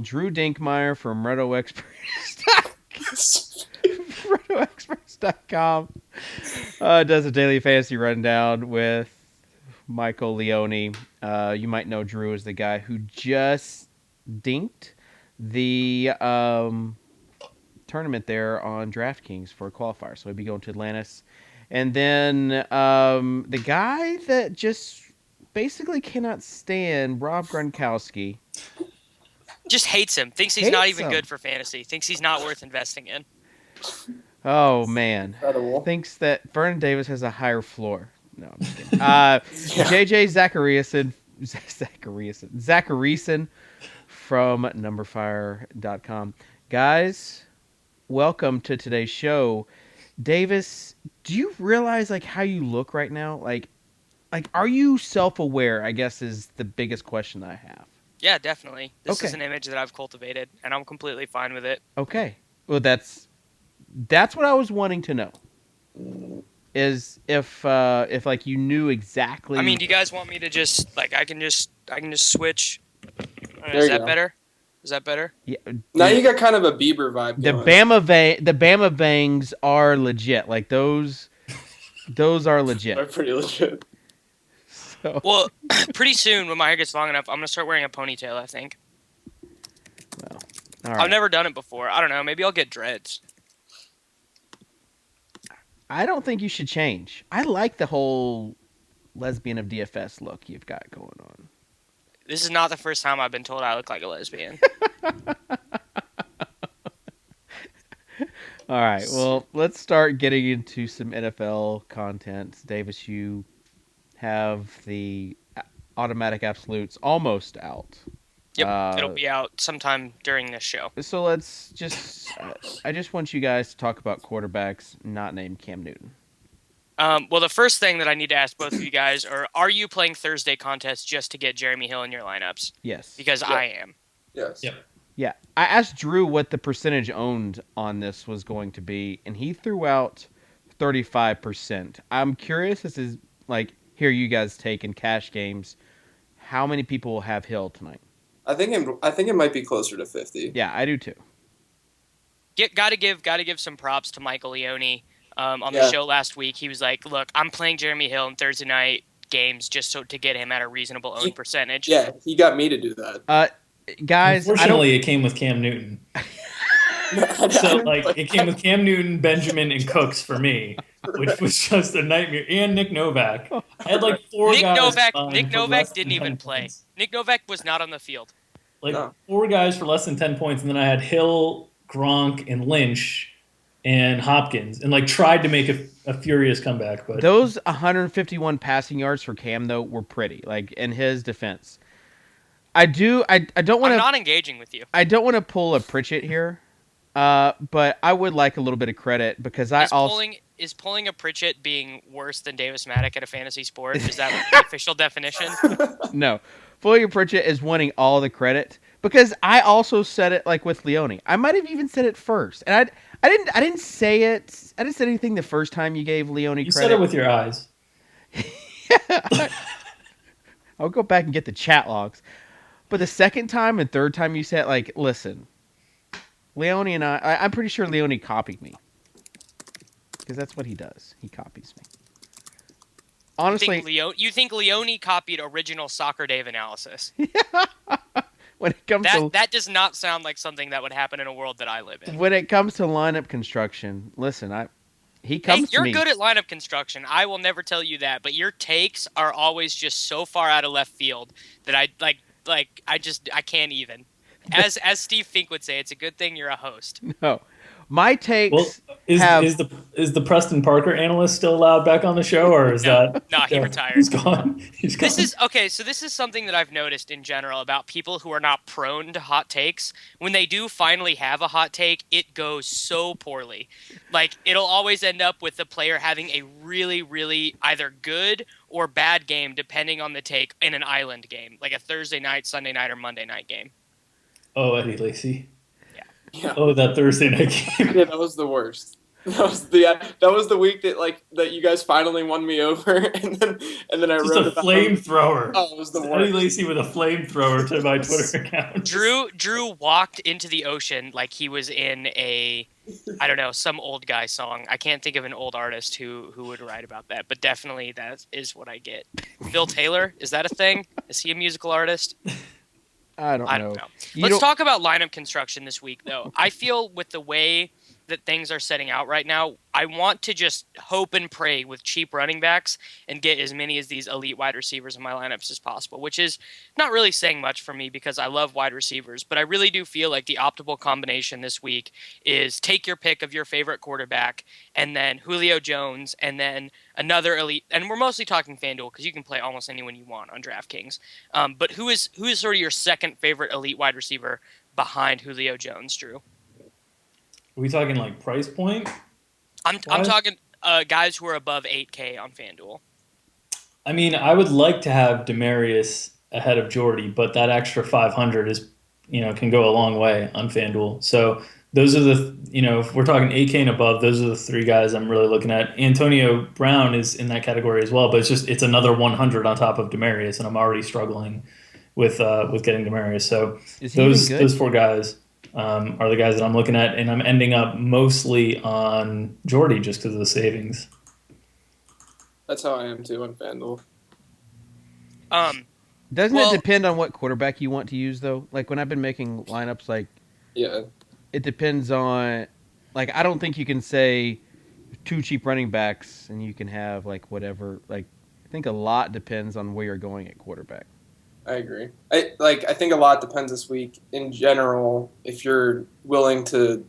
Drew Dinkmeyer from RotoExperts.com does a daily fantasy rundown with Michael Leone. You might know Drew as the guy who just dinked the tournament there on DraftKings for a qualifier. So he'd be going to Atlantis. And then the guy that just basically cannot stand Rob Gronkowski. Just hates him. Thinks he's not even good for fantasy. Thinks he's not worth investing in. Oh, man. Incredible. Thinks that Vernon Davis has a higher floor. No, I'm just kidding. JJ Zachariason from numberfire.com. Guys, welcome to today's show. Davis, do you realize like how you look right now? Like are you self-aware, I guess is the biggest question I have. Yeah, definitely. This is an image that I've cultivated, and I'm completely fine with it. Okay. Well, that's what I was wanting to know. Is if like you knew exactly. I mean, do you guys want me to just like I can just switch? Is that better? Is that better? Yeah. Now you got kind of a Bieber vibe. The Bama bangs are legit. Like those are legit. They're pretty legit. So. Well, pretty soon when my hair gets long enough, I'm gonna start wearing a ponytail. I think. Well, all right. I've never done it before. I don't know. Maybe I'll get dreads. I don't think you should change. I like the whole lesbian of DFS look you've got going on. This is not the first time I've been told I look like a lesbian. All right. Well, let's start getting into some NFL content. Davis, you have the automatic absolutes almost out. Yep, it'll be out sometime during this show. So let's just I just want you guys to talk about quarterbacks not named Cam Newton. Well, the first thing that I need to ask both of you guys are you playing Thursday contests just to get Jeremy Hill in your lineups? Yes. Because I am. Yes. Yep. Yeah. I asked Drew what the percentage owned on this was going to be, and he threw out 35%. I'm curious, this is like, here you guys take in cash games, how many people will have Hill tonight? I think it might be closer to 50. Yeah, I do too. Gotta give some props to Michael Leone. On the show last week, he was like, "Look, I'm playing Jeremy Hill in Thursday night games just to get him at a reasonable own percentage." Yeah, he got me to do that. Guys, unfortunately, it came with Cam Newton. So, like, it came with Cam Newton, Benjamin, and Cooks for me, which was just a nightmare. And Nick Novak. I had like four guys. Nick Novak didn't even play. Points. Nick Novak was not on the field. Like, 4 guys for less than 10 points, and then I had Hill, Gronk, and Lynch, and Hopkins, and like tried to make a furious comeback. But those 151 passing yards for Cam though were pretty. Like in his defense, I don't want to. I'm not engaging with you. I don't want to pull a Pritchett here, but I would like a little bit of credit because is pulling a Pritchett being worse than Davis Maddock at a fantasy sport? Is that the official definition? No, pulling a Pritchett is wanting all the credit because I also said it like with Leone. I might have even said it first, and I didn't say it. I didn't say anything the first time you gave Leone credit. You said it with your eyes. I'll go back and get the chat logs. But the second time and third time you said, like, listen, Leone and I'm pretty sure Leone copied me. Because that's what he does. He copies me. Honestly. You think Leone copied original Soccer Dave analysis? When it comes that does not sound like something that would happen in a world that I live in. When it comes to lineup construction, listen, he comes to me. You're good at lineup construction. I will never tell you that, but your takes are always just so far out of left field that I can't even. As Steve Fink would say, it's a good thing you're a host. No. My takes is the Preston Parker analyst still allowed back on the show, or is that no? He retired. He's gone. This is okay. So this is something that I've noticed in general about people who are not prone to hot takes. When they do finally have a hot take, it goes so poorly. Like it'll always end up with the player having a really, really either good or bad game, depending on the take in an island game, like a Thursday night, Sunday night, or Monday night game. Oh, Eddie Lacy. Yeah. Oh, that Thursday night game. Yeah, that was the worst. That was the week that you guys finally won me over, and then I Just a wrote about him. flamethrower. Oh, it was the Just Eddie worst. Lacy with a flamethrower to my Twitter account. Drew walked into the ocean like he was in I don't know, some old guy song. I can't think of an old artist who would write about that, but definitely that is what I get. Phil Taylor, is that a thing? Is he a musical artist? I don't I don't know. know. You Let's don't. talk about lineup construction this week, though. I feel with the way that things are setting out right now, I want to just hope and pray with cheap running backs and get as many as these elite wide receivers in my lineups as possible, which is not really saying much for me because I love wide receivers, but I really do feel like the optimal combination this week is take your pick of your favorite quarterback and then Julio Jones and then another elite, and we're mostly talking FanDuel because you can play almost anyone you want on DraftKings. But who is sort of your second favorite elite wide receiver behind Julio Jones, Drew? Are we talking like price point I'm wise? talking guys who are above 8K on FanDuel. I mean, I would like to have Demarius ahead of Jordy, but that extra 500 is, can go a long way on FanDuel. So those are if we're talking 8K and above, those are the three guys I'm really looking at. Antonio Brown is in that category as well, but it's another 100 on top of Demarius, and I'm already struggling with getting Demarius. So Is he even those good? four guys are the guys that I'm looking at, and I'm ending up mostly on Jordy just because of the savings. That's how I am too on FanDuel. Doesn't it Well, depend on what quarterback you want to use though? Like when I've been making lineups, like Yeah, it depends on. Like I don't think you can say two cheap running backs and you can have like whatever. Like I think a lot depends on where you're going at quarterback. I agree. I think a lot depends this week in general if you're willing to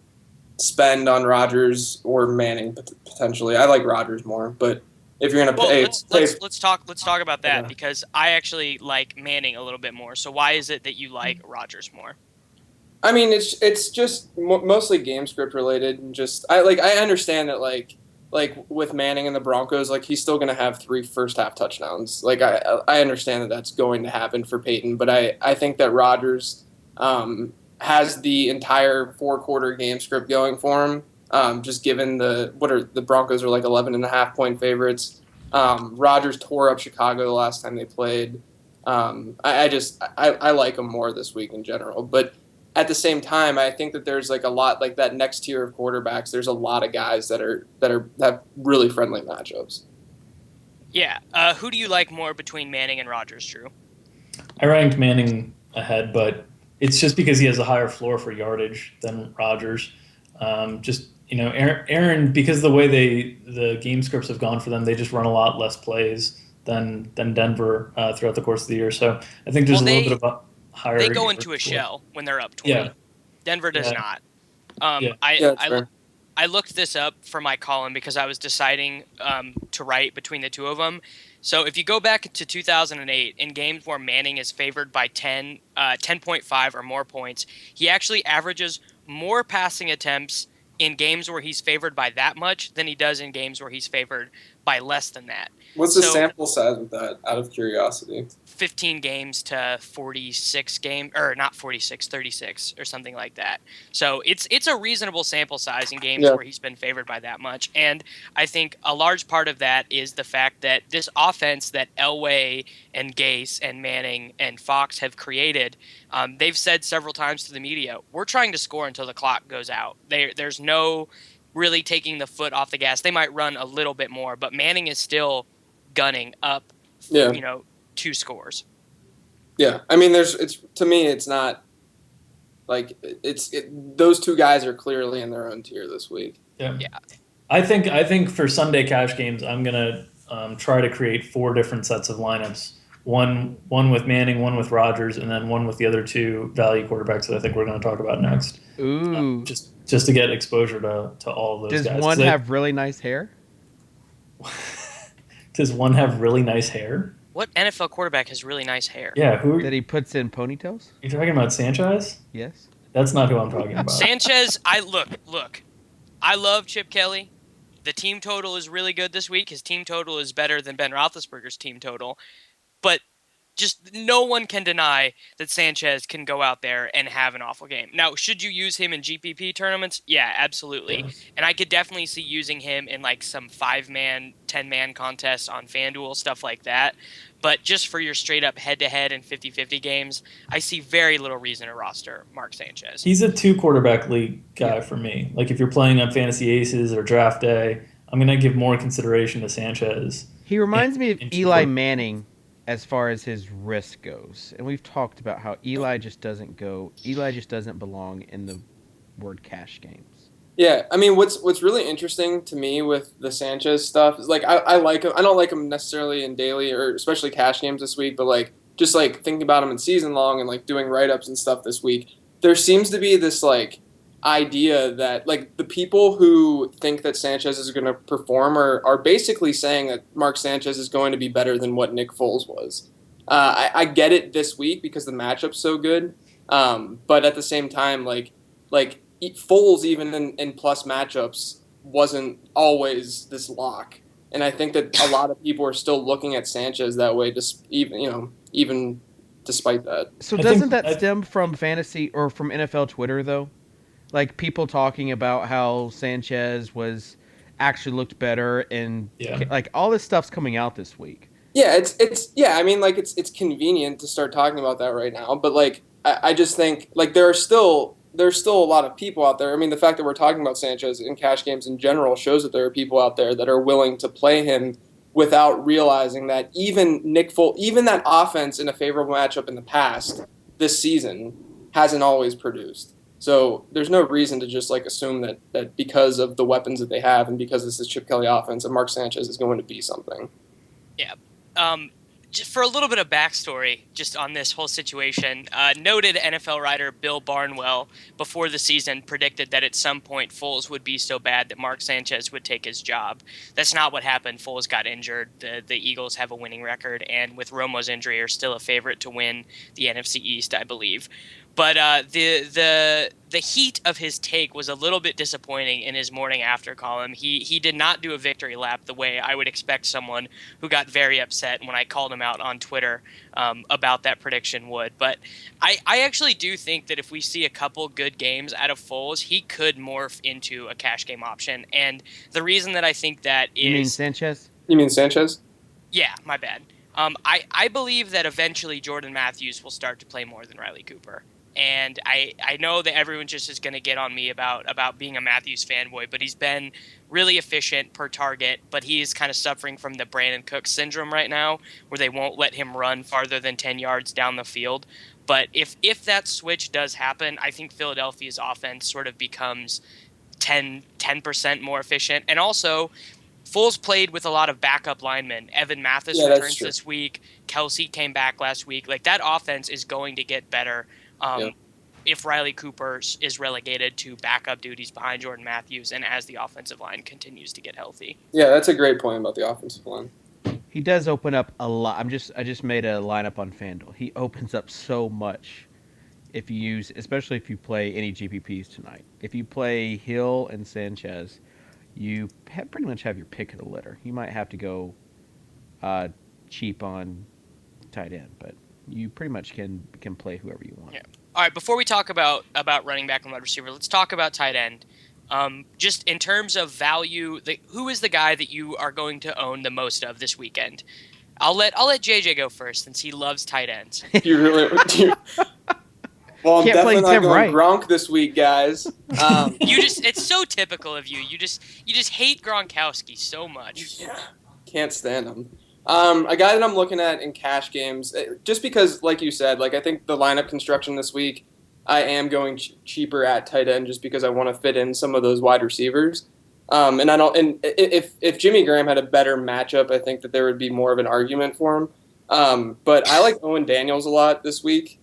spend on Rodgers or Manning potentially. I like Rodgers more, but if you're gonna well, pay, let's pay let's let's talk about that okay. because I actually like Manning a little bit more. So why is it that you like Rodgers more? I mean, it's just mostly game script related, and just I understand that with Manning and the Broncos, like he's still going to have three first half touchdowns. Like I understand that that's going to happen for Peyton, but I think that Rodgers has the entire 4 quarter game script going for him. Just given the Broncos are like 11.5 point favorites. Rodgers tore up Chicago the last time they played. I like him more this week in general, but at the same time, I think that there's like a lot like that next tier of quarterbacks. There's a lot of guys that have really friendly matchups. Yeah. Who do you like more between Manning and Rodgers, Drew? I ranked Manning ahead, but it's just because he has a higher floor for yardage than Rodgers. Aaron, because the way the game scripts have gone for them, they just run a lot less plays than Denver throughout the course of the year. So I think there's Well, a little bit they of a they higher go yardage into a floor. shell when they're up Yeah, 20. Denver does yeah, not. yeah. I, Yeah, that's I fair. I looked this up for my column because I was deciding to write between the two of them. So if you go back to 2008, in games where Manning is favored by 10.5 or more points, he actually averages more passing attempts in games where he's favored by that much than he does in games where he's favored by less than that. What's the So sample size with that? Out of curiosity. 15 games to 46 game or not 46 36 or something like that. So it's a reasonable sample size in games Yeah, where he's been favored by that much, and I think a large part of that is the fact that this offense that Elway and Gase and Manning and Fox have created, they've said several times to the media, we're trying to score until the clock goes out. There's no really taking the foot off the gas. They might run a little bit more, but Manning is still gunning up, yeah, you know, 2 scores. yeah. I mean, it's to me, it's not like those two guys are clearly in their own tier this week. Yeah. Yeah. I think for Sunday cash games, I'm gonna try to create four different sets of lineups. One with Manning, one with Rodgers, and then one with the other two value quarterbacks that I think we're going to talk about next. Ooh. Just to get exposure to all of those Does guys. one have really nice hair? Does one have really nice hair? What NFL quarterback has really nice hair? Yeah, who are That he puts in ponytails? you talking about? Sanchez? Yes. That's not who I'm talking about. Sanchez, I look. I love Chip Kelly. The team total is really good this week. His team total is better than Ben Roethlisberger's team total. But just no one can deny that Sanchez can go out there and have an awful game. Now, should you use him in GPP tournaments? Yeah, absolutely. Yeah. And I could definitely see using him in like some 5-man, 10-man contests on FanDuel, stuff like that. But just for your straight up head to head and 50-50 games, I see very little reason to roster Mark Sanchez. He's a 2 quarterback league guy for me. Like if you're playing on Fantasy Aces or Draft Day, I'm gonna give more consideration to Sanchez. He reminds me of in Eli 2 quarter- Manning as far as his risk goes. And we've talked about how Eli just doesn't belong in the word cash games. Yeah, I mean, what's really interesting to me with the Sanchez stuff is like I like him. I don't like him necessarily in daily or especially cash games this week, but like just like thinking about him in season long and like doing write ups and stuff this week, there seems to be this like idea that like the people who think that Sanchez is going to perform are basically saying that Mark Sanchez is going to be better than what Nick Foles was. I get it this week because the matchup's so good, but at the same time, like Foles, even in plus matchups, wasn't always this lock. And I think that a lot of people are still looking at Sanchez that way, just even despite that. So I doesn't think that stem from fantasy or from NFL Twitter though? Like people talking about how Sanchez was actually looked better and Yeah. like all this stuff's coming out this week. Yeah, it's yeah. I mean, like it's convenient to start talking about that right now, but like I just think like there's still a lot of people out there. I mean, the fact that we're talking about Sanchez in cash games in general shows that there are people out there that are willing to play him without realizing that even Nick Foles, even that offense in a favorable matchup in the past this season hasn't always produced. So there's no reason to just like assume that because of the weapons that they have and because this is Chip Kelly offense, that Mark Sanchez is going to be something. Yeah. Just for a little bit of backstory, just on this whole situation, noted NFL writer Bill Barnwell before the season predicted that at some point Foles would be so bad that Mark Sanchez would take his job. That's not what happened. Foles got injured. The Eagles have a winning record, and with Romo's injury, are still a favorite to win the NFC East, I believe. But the heat of his take was a little bit disappointing in his morning after column. He did not do a victory lap the way I would expect someone who got very upset when I called him out on Twitter about that prediction would. But I actually do think that if we see a couple good games out of Foles, he could morph into a cash game option. And the reason that I think that is... You mean Sanchez? You mean Sanchez? Yeah, my bad. I believe that eventually Jordan Matthews will start to play more than Riley Cooper. And I know that everyone just is going to get on me about being a Matthews fanboy, but he's been really efficient per target, but he's kind of suffering from the Brandon Cooks syndrome right now, where they won't let him run farther than 10 yards down the field. But if that switch does happen, I think Philadelphia's offense sort of becomes 10% more efficient. And also, Foles played with a lot of backup linemen. Evan Mathis returns this week. Kelsey came back last week. Like, that offense is going to get better. If Riley Cooper is relegated to backup duties behind Jordan Matthews and as the offensive line continues to get healthy. Yeah, that's a great point about the offensive line. He does open up a lot. I just made a lineup on FanDuel. He opens up so much if you use, especially if you play any GPPs tonight. If you play Hill and Sanchez, you pretty much have your pick of the litter. You might have to go cheap on tight end, but you pretty much can play whoever you want. Yeah. All right, before we talk about running back and wide receiver, let's talk about tight end. Just in terms of value, who is the guy that you are going to own the most of this weekend? I'll let JJ go first since he loves tight ends. You really do. Well, I'm definitely not going Gronk this week, guys. It's so typical of you. You just hate Gronkowski so much. Yeah, can't stand him. A guy that I'm looking at in cash games, just because, like you said, like I think the lineup construction this week, I am going cheaper at tight end just because I want to fit in some of those wide receivers. And I don't. And if Jimmy Graham had a better matchup, I think that there would be more of an argument for him. But I like Owen Daniels a lot this week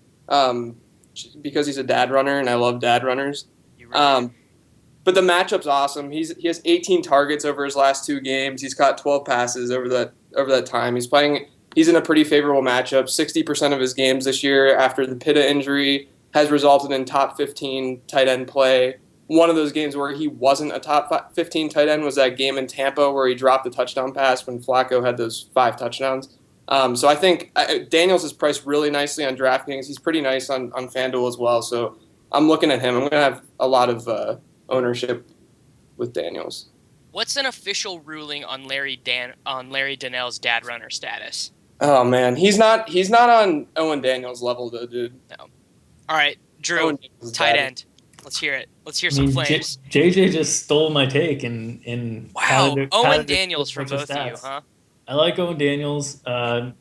because he's a dad runner, and I love dad runners. But the matchup's awesome. He has 18 targets over his last 2 games. He's caught 12 passes over that time. He's in a pretty favorable matchup. 60% of his games this year after the Pitta injury has resulted in top 15 tight end play. One of those games where he wasn't a top 15 tight end was that game in Tampa where he dropped the touchdown pass when Flacco had those 5 touchdowns. So I think Daniels is priced really nicely on DraftKings. He's pretty nice on FanDuel as well. So I'm looking at him. I'm going to have a lot of ownership with Daniels. What's an official ruling on Larry Donnell's dad runner status? Oh man, he's not on Owen Daniels level though, dude. No. All right, Drew, Owen Daniels is tight bad. end. Let's hear it. Let's hear I some mean, flames. JJ just stole my take and Wow, patted Owen it Daniels with a from bunch both of you, stats. huh? I like Owen Daniels.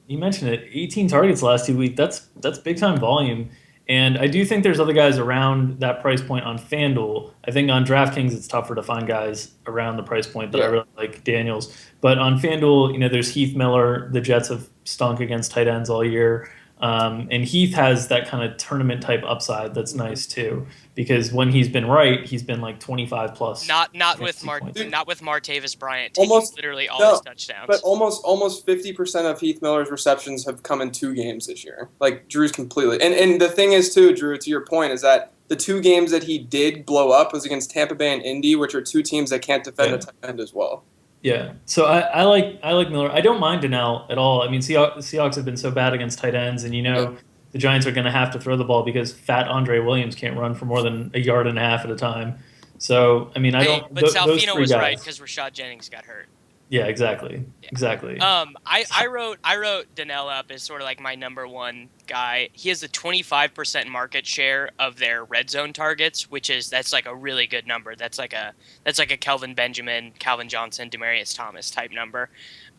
You mentioned it, 18 targets last 2 weeks. That's big time volume. And I do think there's other guys around that price point on FanDuel. I think on DraftKings it's tougher to find guys around the price point, but I Yeah. really like Daniels. But on FanDuel, there's Heath Miller. The Jets have stunk against tight ends all year. And Heath has that kind of tournament type upside that's nice too, because when he's been right, he's been like 25 plus. Not with fantasy points. Martavis Bryant taking Almost literally all no, his touchdowns. but almost 50% of Heath Miller's receptions have come in 2 games this year. Like Drew's completely, and the thing is too, Drew, to your point, is that the 2 games that he did blow up was against Tampa Bay and Indy, which are 2 teams that can't defend Yeah. a tight end as well. Yeah, so I like Miller. I don't mind Donnell at all. I mean, Seahawks have been so bad against tight ends, and Yeah. the Giants are going to have to throw the ball because fat Andre Williams can't run for more than a yard and a half at a time. So I mean, I Hey, don't. but Those Salfino three was right guys. because Rashad Jennings got hurt. Yeah, exactly, Yeah. exactly. I wrote Donnell up as sort of like my number one guy. He has a 25% market share of their red zone targets, that's like a really good number. That's like a Kelvin Benjamin, Calvin Johnson, Demaryius Thomas type number.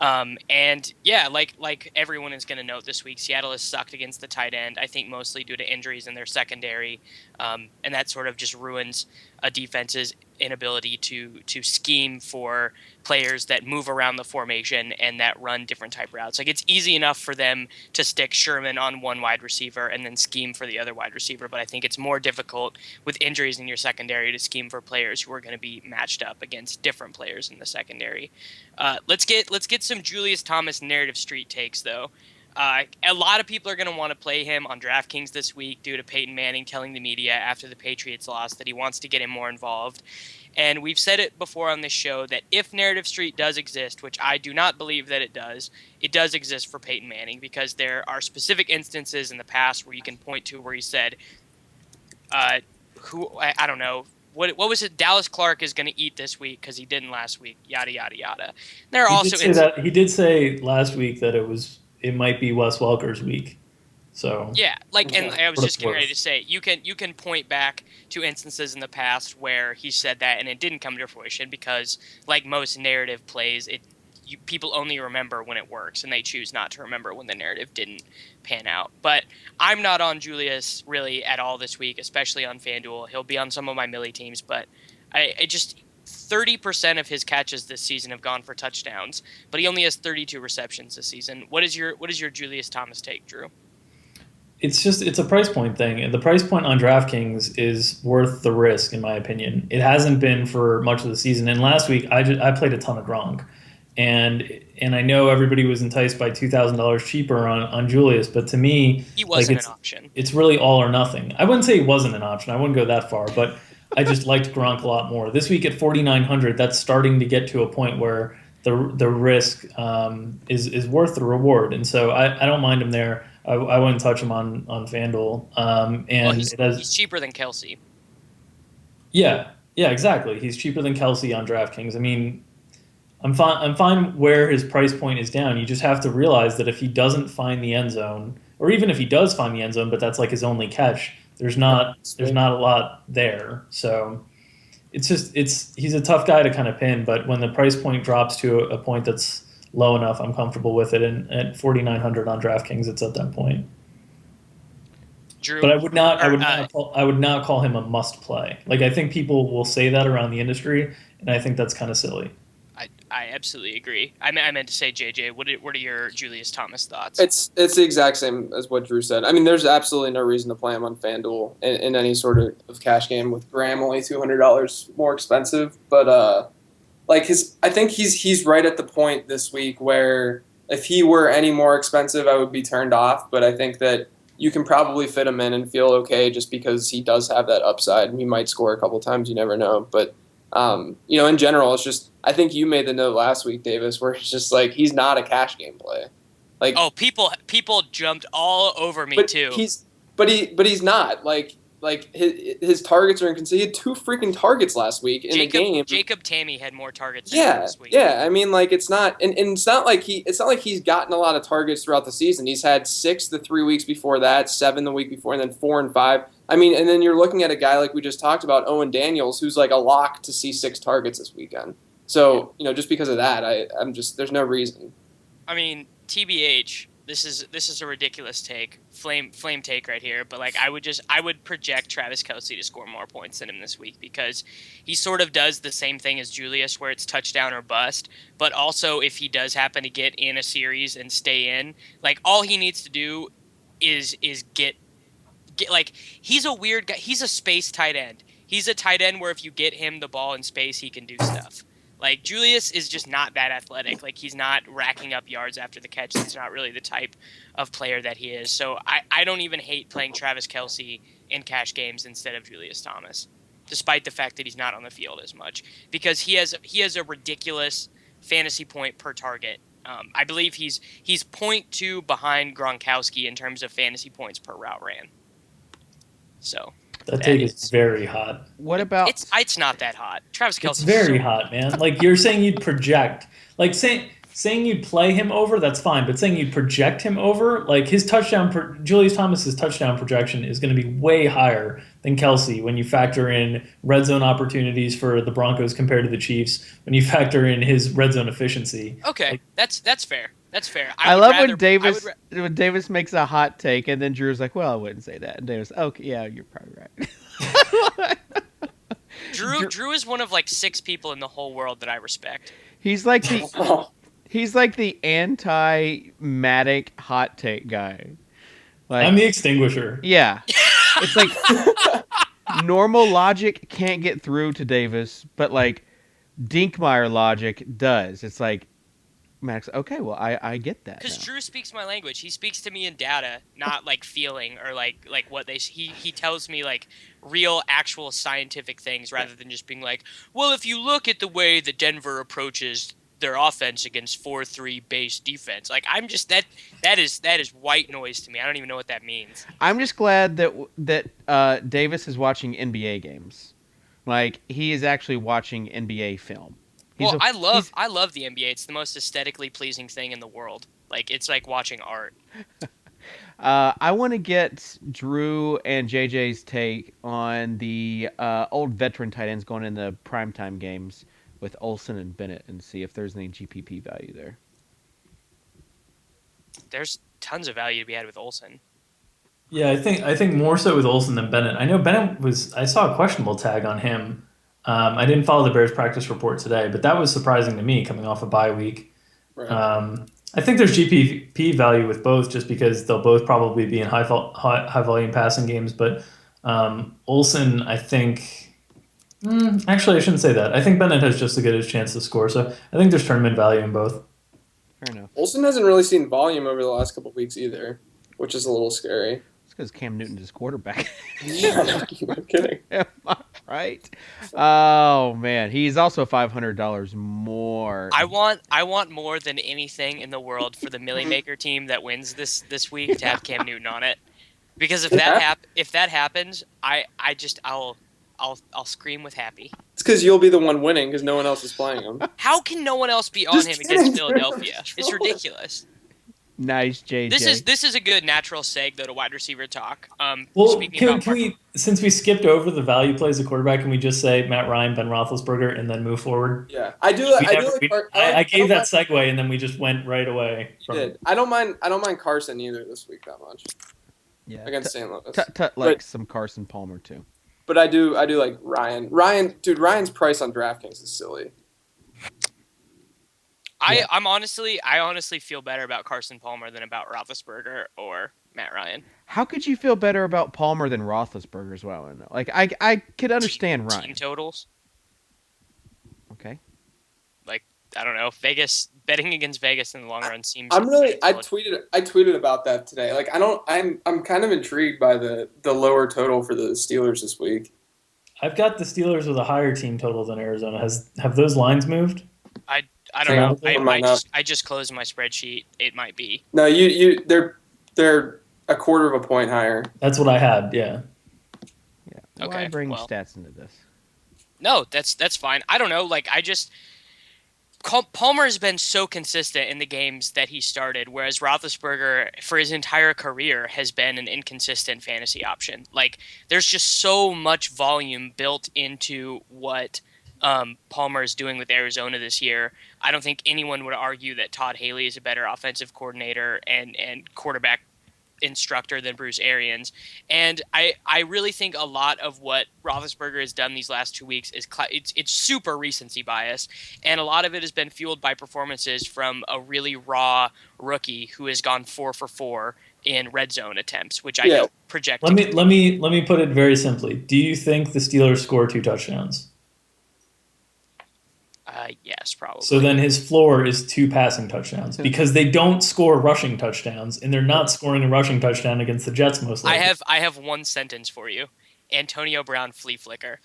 And yeah, like everyone is going to note this week, Seattle has sucked against the tight end. I think mostly due to injuries in their secondary, and that sort of just ruins a defense's inability to scheme for players that move around the formation and that run different type routes. Like it's easy enough for them to stick Sherman on one wide receiver and then scheme for the other wide receiver, but I think it's more difficult with injuries in your secondary to scheme for players who are going to be matched up against different players in the secondary. Let's get some Julius Thomas narrative street takes though. A lot of people are going to want to play him on DraftKings this week due to Peyton Manning telling the media after the Patriots lost that he wants to get him more involved. And we've said it before on this show that if Narrative Street does exist, which I do not believe that it does exist for Peyton Manning because there are specific instances in the past where you can point to where he said, I don't know, what was it? Dallas Clark is going to eat this week because he didn't last week. Yada yada yada. There are also He did say last week that it might be Wes Welker's week. So yeah, and I was just getting ready to worth. say you can point back to instances in the past where he said that and it didn't come to fruition because, like most narrative plays, people only remember when it works and they choose not to remember when the narrative didn't pan out. But I'm not on Julius really at all this week, especially on FanDuel. He'll be on some of my Millie teams, but I just 30% of his catches this season have gone for touchdowns, but he only has 32 receptions this season. What is your Julius Thomas take, Drew? It's a price point thing. And the price point on DraftKings is worth the risk, in my opinion. It hasn't been for much of the season. And last week, I played a ton of Gronk, and I know everybody was enticed by $2,000 cheaper on Julius, but to me, He wasn't like an option. it's really all or nothing. I wouldn't say it wasn't an option. I wouldn't go that far, but I just liked Gronk a lot more. This week at 4,900, that's starting to get to a point where the risk is worth the reward, and so I don't mind him there. I wouldn't touch him on FanDuel. And he's cheaper than Kelsey. Yeah, exactly. He's cheaper than Kelsey on DraftKings. I mean, I'm fine where his price point is down. You just have to realize that if he doesn't find the end zone, or even if he does find the end zone, but that's like his only catch, there's not a lot there. So he's a tough guy to kind of pin. But when the price point drops to a point that's low enough, I'm comfortable with it. And at 4,900 on DraftKings, it's at that point. Drew, but I would not call him a must play. Like I think people will say that around the industry, and I think that's kind of silly. I absolutely agree. I meant to say, JJ, what are your Julius Thomas thoughts? It's the exact same as what Drew said. I mean, there's absolutely no reason to play him on FanDuel in any sort of cash game with Graham only $200 more expensive. But I think he's right at the point this week where if he were any more expensive, I would be turned off. But I think that you can probably fit him in and feel okay just because he does have that upside. He might score a couple times, you never know. But in general, it's just I think you made the note last week, Davis, where it's just like he's not a cash game play. Like, Oh, people jumped all over me but too. he's not like his targets are inconsistent. He had 2 freaking targets last week in a game. Jacob Tammy had more targets than him Yeah, this week. yeah. I mean, like it's not, and it's not like he's gotten a lot of targets throughout the season. He's had 6 the 3 weeks before that, 7 the week before, and then 4 and 5. I mean, and then you're looking at a guy like we just talked about, Owen Daniels, who's like a lock to see 6 targets this weekend. So just because of that, I'm just there's no reason. I mean, TBH, this is a ridiculous take, flame take right here. But like, I would project Travis Kelce to score more points than him this week because he sort of does the same thing as Julius, where it's touchdown or bust. But also, if he does happen to get in a series and stay in, like all he needs to do is get like he's a weird guy. He's a space tight end. He's a tight end where if you get him the ball in space, he can do stuff. Like Julius is just not that athletic. Like he's not racking up yards after the catch. That's not really the type of player that he is. So I don't even hate playing Travis Kelce in cash games instead of Julius Thomas, despite the fact that he's not on the field as much because he has a ridiculous fantasy point per target. I believe he's 0.2 behind Gronkowski in terms of fantasy points per route ran. So That take is very hot. What about it's not that hot. Travis Kelce. It's very hot, man. Like you're saying you'd project, like saying you'd play him over, that's fine. But saying you'd project him over, like his Julius Thomas's touchdown projection is going to be way higher than Kelce when you factor in red zone opportunities for the Broncos compared to the Chiefs. When you factor in his red zone efficiency. Okay, like, that's fair. That's fair. I love when Davis makes a hot take and then Drew's like, "Well, I wouldn't say that." And Davis, "Okay, yeah, you're probably right." Drew is one of like 6 people in the whole world that I respect. He's like the anti-Matic hot take guy. Like, I'm the extinguisher. Yeah. It's like normal logic can't get through to Davis, but like Dinkmeyer logic does. It's like Max, okay, well I get that. Because Drew speaks my language. He speaks to me in data, not like feeling or like what they. He tells me like real, actual scientific things rather than just being like, well, if you look at the way that Denver approaches their offense against 4-3 base defense, like I'm just that is white noise to me. I don't even know what that means. I'm just glad that Davis is watching NBA games. Like he is actually watching NBA film. I love the NBA. It's the most aesthetically pleasing thing in the world. Like it's like watching art. I want to get Drew and JJ's take on the old veteran tight ends going in the primetime games with Olsen and Bennett and see if there's any GPP value there. There's tons of value to be had with Olsen. Yeah, I think more so with Olsen than Bennett. I know Bennett I saw a questionable tag on him. I didn't follow the Bears practice report today, but that was surprising to me coming off a bye week. Right. I think there's GPP value with both just because they'll both probably be in high volume passing games. But Olsen, I think, actually I shouldn't say that. I think Bennett has just as good a chance to score. So I think there's tournament value in both. Fair enough. Olsen hasn't really seen volume over the last couple of weeks either, which is a little scary. It's because Cam Newton is quarterback. Yeah, no kidding. Right? Oh man, he's also $500 more. I want more than anything in the world for the Millie Maker team that wins this week to have Cam Newton on it, because if that happens, I'll scream with happy. It's because you'll be the one winning because no one else is playing him. How can no one else be on him against Philadelphia? It's ridiculous. Nice, JJ. This is a good natural seg though to wide receiver talk. Well, can we since we skipped over the value plays of quarterback, can we just say Matt Ryan, Ben Roethlisberger, and then move forward? Yeah, I do. I gave that segue, and then we just went right away. I don't mind Carson either this week that much. Yeah, against St. Louis. Like some Carson Palmer too. But I do like Ryan. Ryan's price on DraftKings is silly. I honestly feel better about Carson Palmer than about Roethlisberger or Matt Ryan. How could you feel better about Palmer than Roethlisberger as well? Like I could understand Ryan. Team totals. Okay. Like I don't know, Vegas betting against Vegas in the long run seems. I tweeted about that today. Like I'm kind of intrigued by the lower total for the Steelers this week. I've got the Steelers with a higher team total than Arizona. Have those lines moved? I don't know. Theoretically? Or might not. I just closed my spreadsheet. It might be. No, they're a quarter of a point higher. That's what I had. Yeah. Yeah. Why Okay, bring well. stats into this? No, that's fine. I don't know. Like Palmer's been so consistent in the games that he started, whereas Roethlisberger, for his entire career, has been an inconsistent fantasy option. Like, there's just so much volume built into what Palmer is doing with Arizona this year. I don't think anyone would argue that Todd Haley is a better offensive coordinator and quarterback instructor than Bruce Arians. And I really think a lot of what Roethlisberger has done these last 2 weeks is it's super recency bias, and a lot of it has been fueled by performances from a really raw rookie who has gone 4 for 4 in red zone attempts, which I don't project. Let me put it very simply. Do you think the Steelers score 2 touchdowns? Yes, probably. So then his floor is 2 passing touchdowns because they don't score rushing touchdowns, and they're not scoring a rushing touchdown against the Jets most likely. I have one sentence for you. Antonio Brown flea flicker.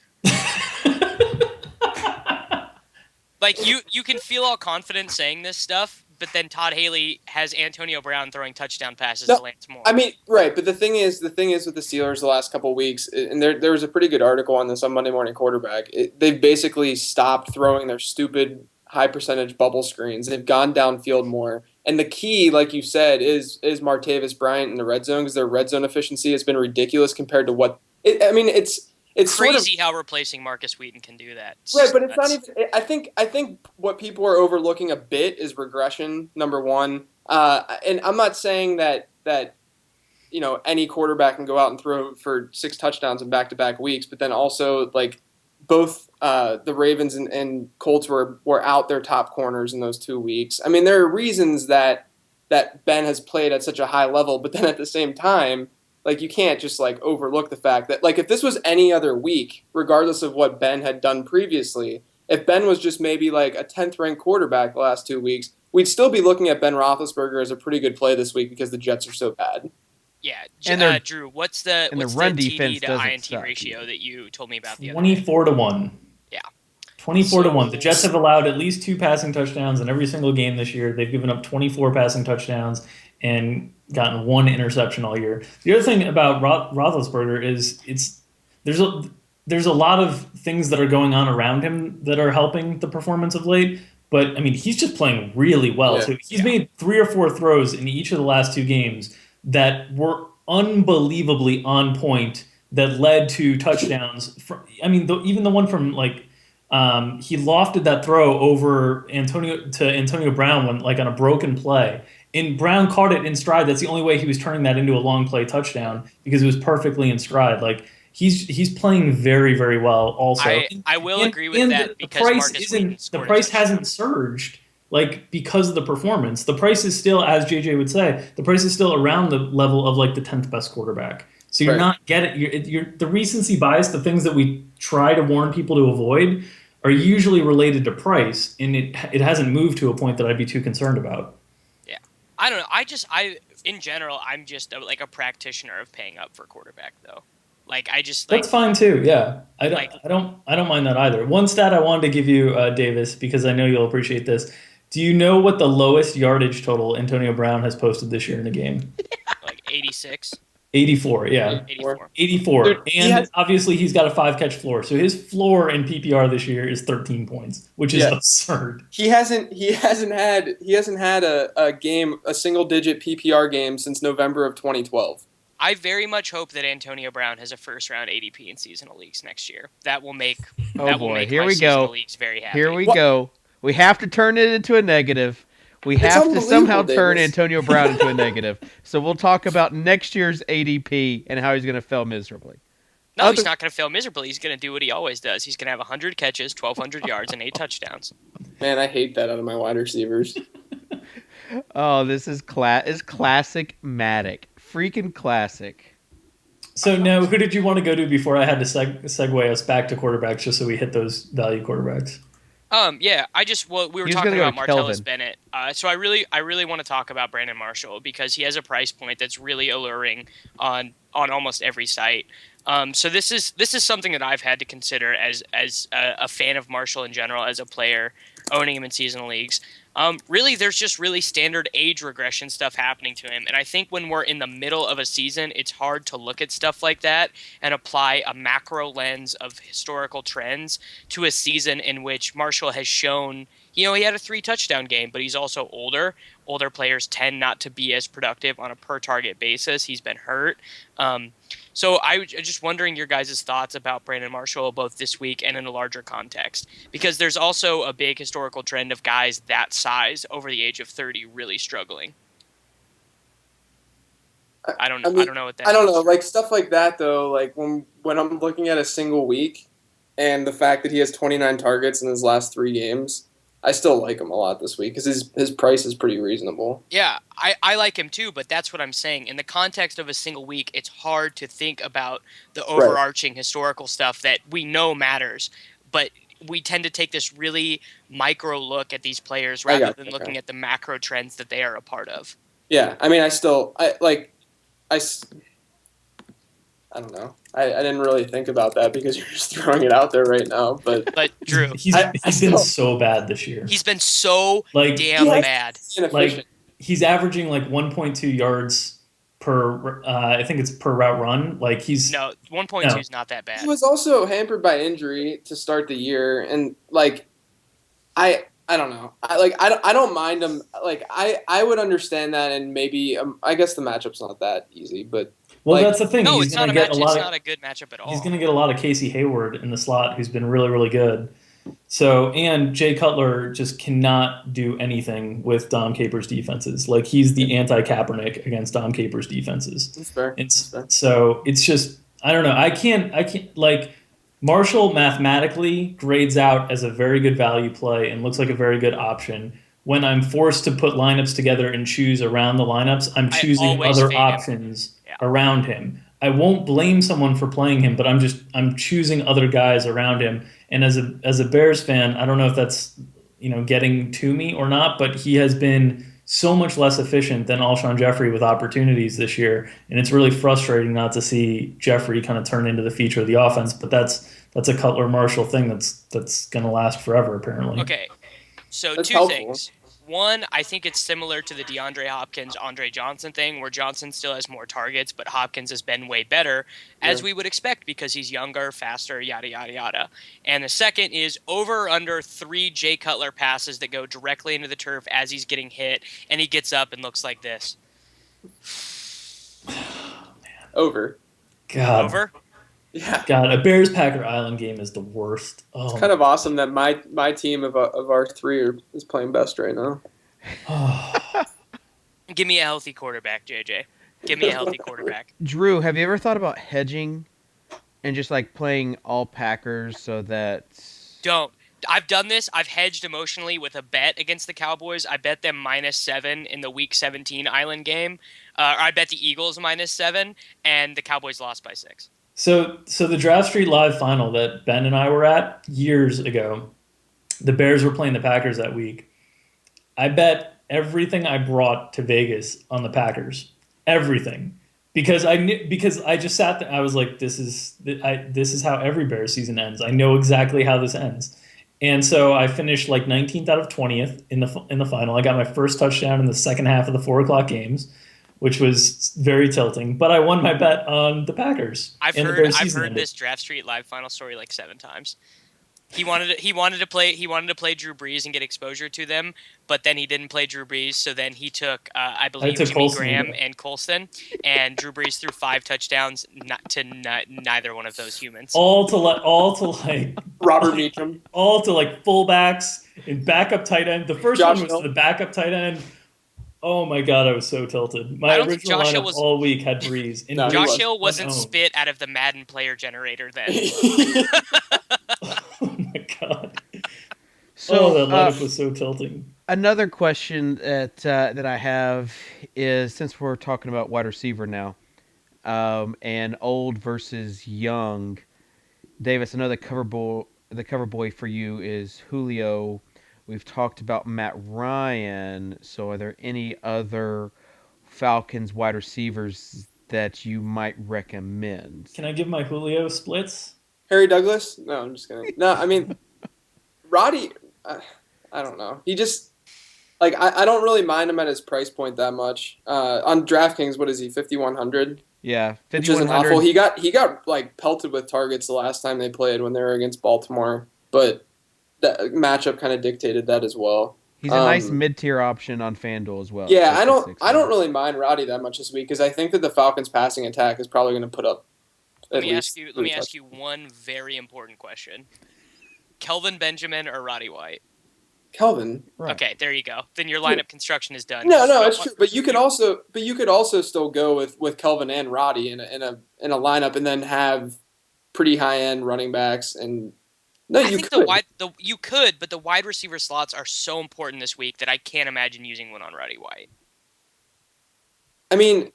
Like you can feel all confident saying this stuff, but then Todd Haley has Antonio Brown throwing touchdown passes to Lance Moore. I mean, right, but the thing is with the Steelers the last couple of weeks, and there was a pretty good article on this on Monday Morning Quarterback. They've basically stopped throwing their stupid high percentage bubble screens. They've gone downfield more. And the key, like you said, is Martavis Bryant in the red zone, because their red zone efficiency has been ridiculous compared to what it's crazy how replacing Marcus Wheaton can do that. Right, but it's not even. I think what people are overlooking a bit is regression. Number one, and I'm not saying that any quarterback can go out and throw for 6 touchdowns in back-to-back weeks, but then also like both the Ravens and Colts were out their top corners in those 2 weeks. I mean, there are reasons that Ben has played at such a high level, but then at the same time, like, you can't just like overlook the fact that, like, if this was any other week, regardless of what Ben had done previously, if Ben was just maybe like a 10th ranked quarterback the last 2 weeks, we'd still be looking at Ben Roethlisberger as a pretty good play this week because the Jets are so bad. Yeah, And Drew, what's the run TD defense to doesn't INT suck ratio either. that you told me about the other 24 to 1. Yeah. 24 to 1. The Jets have allowed at least 2 passing touchdowns in every single game this year. They've given up 24 passing touchdowns and gotten 1 interception all year. The other thing about Roethlisberger is there's a lot of things that are going on around him that are helping the performance of late. But I mean, he's just playing really well too. He's made 3 or 4 throws in each of the last 2 games that were unbelievably on point that led to touchdowns. Even the one from like he lofted that throw over Antonio Brown when, like, on a broken play. And Brown caught it in stride. That's the only way he was turning that into a long play touchdown, because it was perfectly in stride. Like, he's playing very, very well also. I will agree with that, because the price hasn't surged like because of the performance. The price is still, as JJ would say, the price is still around the level of like the 10th best quarterback. So you're not getting you're the recency bias, the things that we try to warn people to avoid are usually related to price, and it hasn't moved to a point that I'd be too concerned about. Yeah. I don't know. In general, I'm just like a practitioner of paying up for quarterback, though. Like, that's fine too. Yeah, I don't mind that either. One stat I wanted to give you, Davis, because I know you'll appreciate this. Do you know what the lowest yardage total Antonio Brown has posted this year in a game? Like 86. 84, yeah. 84. Dude, and obviously he's got a 5-catch floor. So his floor in PPR this year is 13 points, which is absurd. He hasn't had a single digit PPR game since November of 2012. I very much hope that Antonio Brown has a first-round ADP in seasonal leagues next year. That will make seasonal leagues very happy. Here we go. We have to turn it into a negative. We have to somehow turn Antonio Brown into a negative. So we'll talk about next year's ADP and how he's going to fail miserably. No, he's not going to fail miserably. He's going to do what he always does. He's going to have 100 catches, 1,200 yards, and 8 touchdowns. Man, I hate that out of my wide receivers. Oh, this is classic Matic. Freaking classic. So now, who did you want to go to before I had to segue us back to quarterbacks, just so we hit those value quarterbacks? Yeah, we were talking about Martellus Bennett. So I really want to talk about Brandon Marshall, because he has a price point that's really alluring on almost every site. So this is something that I've had to consider as a fan of Marshall in general, as a player owning him in seasonal leagues. Really, there's just really standard age regression stuff happening to him, and I think when we're in the middle of a season, it's hard to look at stuff like that and apply a macro lens of historical trends to a season in which Marshall has shown. He had a 3 touchdown game, but he's also older. Older players tend not to be as productive on a per target basis. He's been hurt. So I was just wondering your guys' thoughts about Brandon Marshall both this week and in a larger context, because there's also a big historical trend of guys that size over the age of 30 really struggling. I don't I mean, I don't know what that I don't means. know, like stuff like that though. Like when I'm looking at a single week, and the fact that he has 29 targets in his last 3 games, I still like him a lot this week because his price is pretty reasonable. Yeah, I like him too, but that's what I'm saying. In the context of a single week, it's hard to think about the Right. overarching historical stuff that we know matters, but we tend to take this really micro look at these players I rather got than you. looking Okay. at the macro trends that they are a part of. Yeah, I mean, I I don't know. I didn't really think about that because you're just throwing it out there right now. But But Drew, I He's been still so bad this year. he's been so Like damn he has bad. inefficient. like he's averaging like 1.2 yards per I think it's per route run. Like he's No, 1.2 no. is not that He bad. was also hampered by injury to start the year, and like I don't know. I don't mind him. Like I would understand that, and maybe I guess the matchup's not that easy, but Well, like that's the thing. No, it's not a match. It's not a good matchup at He's all. going to get a lot of Casey Hayward in the slot, who's been really, really good. So, and Jay Cutler just cannot do anything with Dom Capers' defenses. Like he's the anti-Kaepernick against Dom Capers' defenses. that's fair. That's It's fair. so it's just I don't know. I can't like Marshall mathematically grades out as a very good value play and looks like a very good option. When I'm forced to put lineups together and choose around the lineups, I'm I choosing always other fade him. options Yeah. around him. I won't blame someone for playing him, but I'm choosing other guys around him. And as a Bears fan, I don't know if that's getting to me or not, but he has been so much less efficient than Alshon Jeffrey with opportunities this year, and it's really frustrating not to see Jeffrey kind of turn into the feature of the offense. But that's a Cutler Marshall thing that's going to last forever, apparently. Okay, so That's two helpful. things. One, I think it's similar to the DeAndre Hopkins, Andre Johnson thing, where Johnson still has more targets, but Hopkins has been way better, as Yeah. we would expect because he's younger, faster, yada, yada, yada. And the second is over or under 3 Jay Cutler passes that go directly into the turf as he's getting hit, and he gets up and looks like this. Over. God, Over? Yeah. God, a Bears Packer Island game is the worst. It's Oh, kind of awesome that my team of our three is playing best right now. Give me a healthy quarterback, JJ. Give me a healthy quarterback. Drew, have you ever thought about hedging and just like playing all Packers so that Don't. I've done this. I've hedged emotionally with a bet against the Cowboys. I bet them -7 in the Week 17 Island game. Or I bet the Eagles -7, and the Cowboys lost by 6. so the Draft Street Live final that Ben and I were at years ago, the Bears were playing the Packers that week. I bet everything I brought to Vegas on the Packers, everything, because I just sat there. I was like, this is how every Bears season ends. I know exactly how this ends, and so I finished like 19th out of 20th in the final. I got my first touchdown in the second half of the 4 o'clock games, which was very tilting. But I won my bet on the Packers, I've and the heard Bears I've season heard ended. this Draft Street Live final story like 7 times. He wanted to play Drew Brees and get exposure to them, but then he didn't play Drew Brees. So then he took I I believe took Jimmy Colson Graham over. and Colston, and Drew Brees threw 5 touchdowns to neither one of those humans. Robert Meacham. All to like fullbacks and backup tight end. The first Josh one was Hill. the backup tight end. Oh my god, I was so tilted. My I don't think original Josh Hill lineup was all week had Breeze. And No, he Breeze Josh was. Hill wasn't unowned. spit out of the Madden player generator then. Oh my god. so That lineup was so tilting. another question that I have is, since we're talking about wide receiver now, and old versus young, Davis, I know the cover boy for you is Julio. We've talked about Matt Ryan. So are there any other Falcons wide receivers that you might recommend? Can I give my Julio splits? Harry Douglas? No, I'm just kidding. No, I mean Roddy. I don't know. He just like I don't really mind him at his price point that much. On DraftKings, what is he? 5,100, Yeah, which isn't 5,100. awful. He got like pelted with targets the last time they played when they were against Baltimore, but that matchup kind of dictated that as well. He's a nice mid-tier option on FanDuel as well. Yeah, At I 6,600. don't really mind Roddy that much this week because I think that the Falcons' passing attack is probably going to put up Let at me ask least you. Let three me ask touchdowns. you one very important question: Kelvin Benjamin or Roddy White? Kelvin. Right. Okay, there you go. Then your lineup construction is done. No, it's true. But you could also still go with Kelvin and Roddy in a lineup and then have pretty high end running backs and no, I you think could. you could, but the wide receiver slots are so important this week that I can't imagine using one on Roddy White. I mean,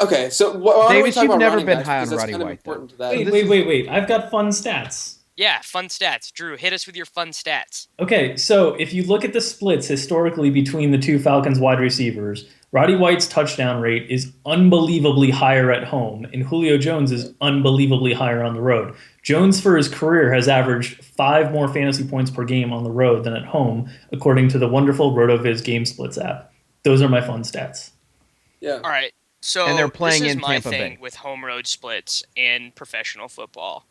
okay? So why don't we Davis, talk you've about never running been backs high because on that's Roddy kind of White, though. important to that. Wait. I've got fun stats. Yeah, fun stats. Drew, hit us with your fun stats. Okay, so if you look at the splits historically between the two Falcons wide receivers, Roddy White's touchdown rate is unbelievably higher at home, and Julio Jones is unbelievably higher on the road. Jones, for his career, has averaged 5 more fantasy points per game on the road than at home, according to the wonderful RotoViz Game Splits app. Those are my fun stats. Yeah. All right. So And they're playing this is in my Tampa thing Bay. with home road splits in professional football.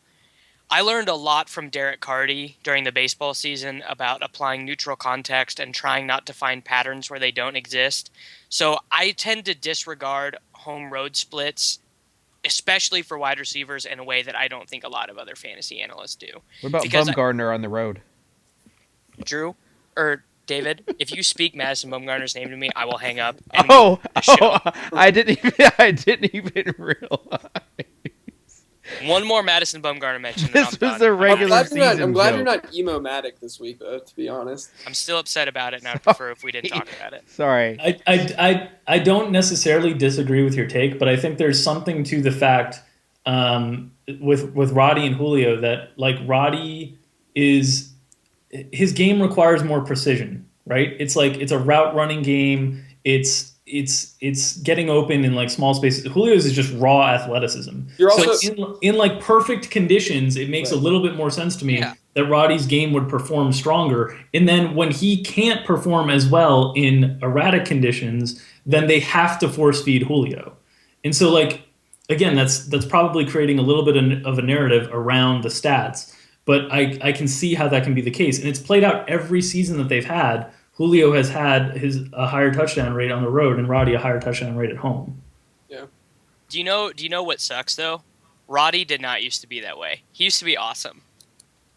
I learned a lot from Derek Carty during the baseball season about applying neutral context and trying not to find patterns where they don't exist. So I tend to disregard home road splits, especially for wide receivers, in a way that I don't think a lot of other fantasy analysts do. What about Because Bumgarner on the road? Drew or David, if you speak Madison Bumgarner's name to me, I will hang up. And mute the show. I didn't even realize. One more Madison Bumgarner mention, and I'm This done. was a I'm regular out. season I'm glad you're joke. not emo-matic this week, though. To be honest. I'm still upset about it, and I'd prefer if we didn't talk about it. Sorry. I don't necessarily disagree with your take, but I think there's something to the fact with Roddy and Julio that like Roddy is his game requires more precision, right? It's like it's a route running game. It's getting open in like small spaces. Julio's is just raw athleticism. You're So also in like perfect conditions, it makes a Right. little bit more sense to me Yeah. that Roddy's game would perform stronger. And then when he can't perform as well in erratic conditions, then they have to force feed Julio. And so like again, that's probably creating a little bit of a narrative around the stats. But I can see how that can be the case. And it's played out every season that they've had. Julio has had a higher touchdown rate on the road and Roddy a higher touchdown rate at home. yeah. Do you know what sucks though? Roddy did not used to be that way. He used to be awesome.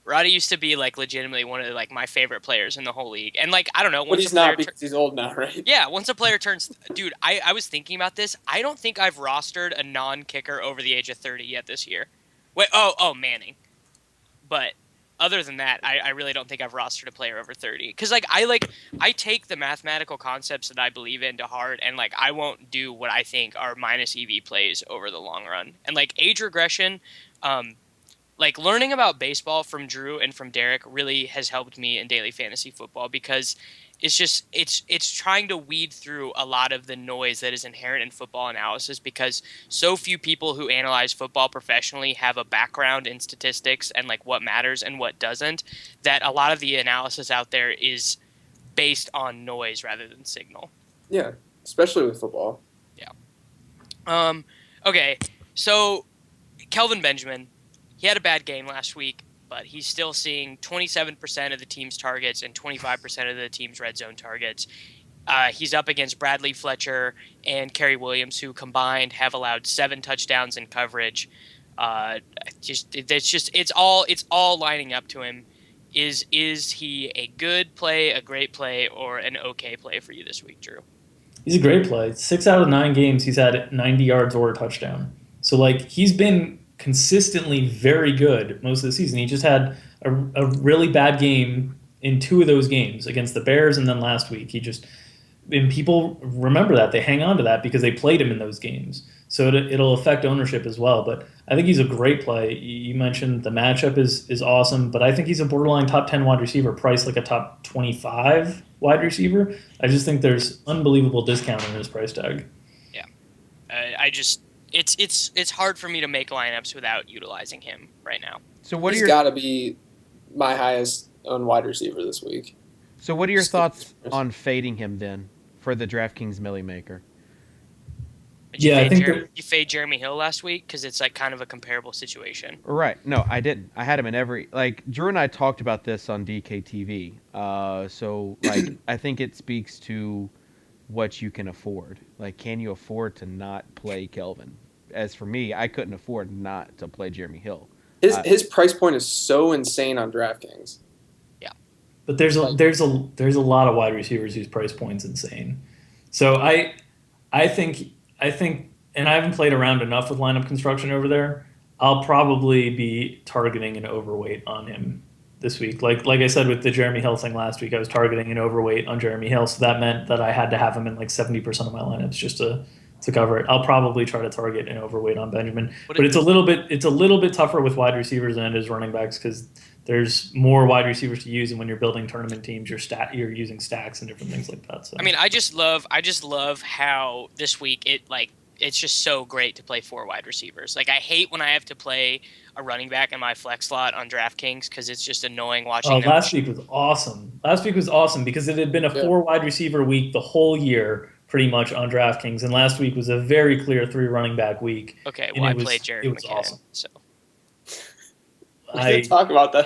Roddy used to be like legitimately one of like my favorite players in the whole league. And like I don't know, But once he's a player not because he's old now, right? yeah, once a player turns dude, I was thinking about this. I don't think I've rostered a non-kicker over the age of 30 yet this year. Wait, Manning. But other than that, I really don't think I've rostered a player over 30. Because I take the mathematical concepts that I believe in to heart, and like I won't do what I think are minus EV plays over the long run. And like age regression, like learning about baseball from Drew and from Derek really has helped me in daily fantasy football because it's trying to weed through a lot of the noise that is inherent in football analysis because so few people who analyze football professionally have a background in statistics and like what matters and what doesn't, that a lot of the analysis out there is based on noise rather than signal. Yeah, especially with football. Okay, so Kelvin Benjamin, he had a bad game last week, but he's still seeing 27% of the team's targets and 25% of the team's red zone targets. He's up against Bradley Fletcher and Kerry Williams, who combined have allowed 7 touchdowns in coverage. It's all lining up to him. Is he a good play, a great play, or an okay play for you this week, Drew? He's a great play. 6 out of 9 games, he's had 90 yards or a touchdown. So, like, he's been consistently very good most of the season. He just had a really bad game in 2 of those games against the Bears and then last week. And people remember that. They hang on to that because they played him in those games. So it'll affect ownership as well. But I think he's a great play. You mentioned the matchup is awesome, but I think he's a borderline top 10 wide receiver, priced like a top 25 wide receiver. I just think there's unbelievable discount in his price tag. Yeah. I just it's hard for me to make lineups without utilizing him right now. So what are He's your got to be my highest owned wide receiver this week. so what are your Just thoughts on fading him then for the DraftKings Millie Maker? Did Yeah, I think that You fade Jeremy Hill last week because it's like kind of a comparable situation. Right. No, I didn't. I had him in every like Drew and I talked about this on DKTV. So like I think it speaks to what you can afford. Like, can you afford to not play Kelvin? As for me, I couldn't afford not to play Jeremy Hill. his price point is so insane on DraftKings. Yeah. But there's a Like, there's a lot of wide receivers whose price point's insane. So I think I think and I haven't played around enough with lineup construction over there. I'll probably be targeting an overweight on him this week. Like I said with the Jeremy Hill thing last week, I was targeting an overweight on Jeremy Hill, so that meant that I had to have him in like 70% of my lineups just to cover it. I'll probably try to target an overweight on Benjamin, What but it, it's a little bit tougher with wide receivers than it is running backs because there's more wide receivers to use, and when you're building tournament teams, you're using stacks and different things like that. So I mean, I just love how this week it's just so great to play four wide receivers. Like I hate when I have to play a running back in my flex slot on DraftKings because it's just annoying watching them. last week was awesome. Last week was awesome because it had been a yeah. four wide receiver week the whole year, pretty much on DraftKings, and last week was a very clear three running back week. Okay, and well I it was played Jared it was McKinnon, awesome. so We didn't talk about that.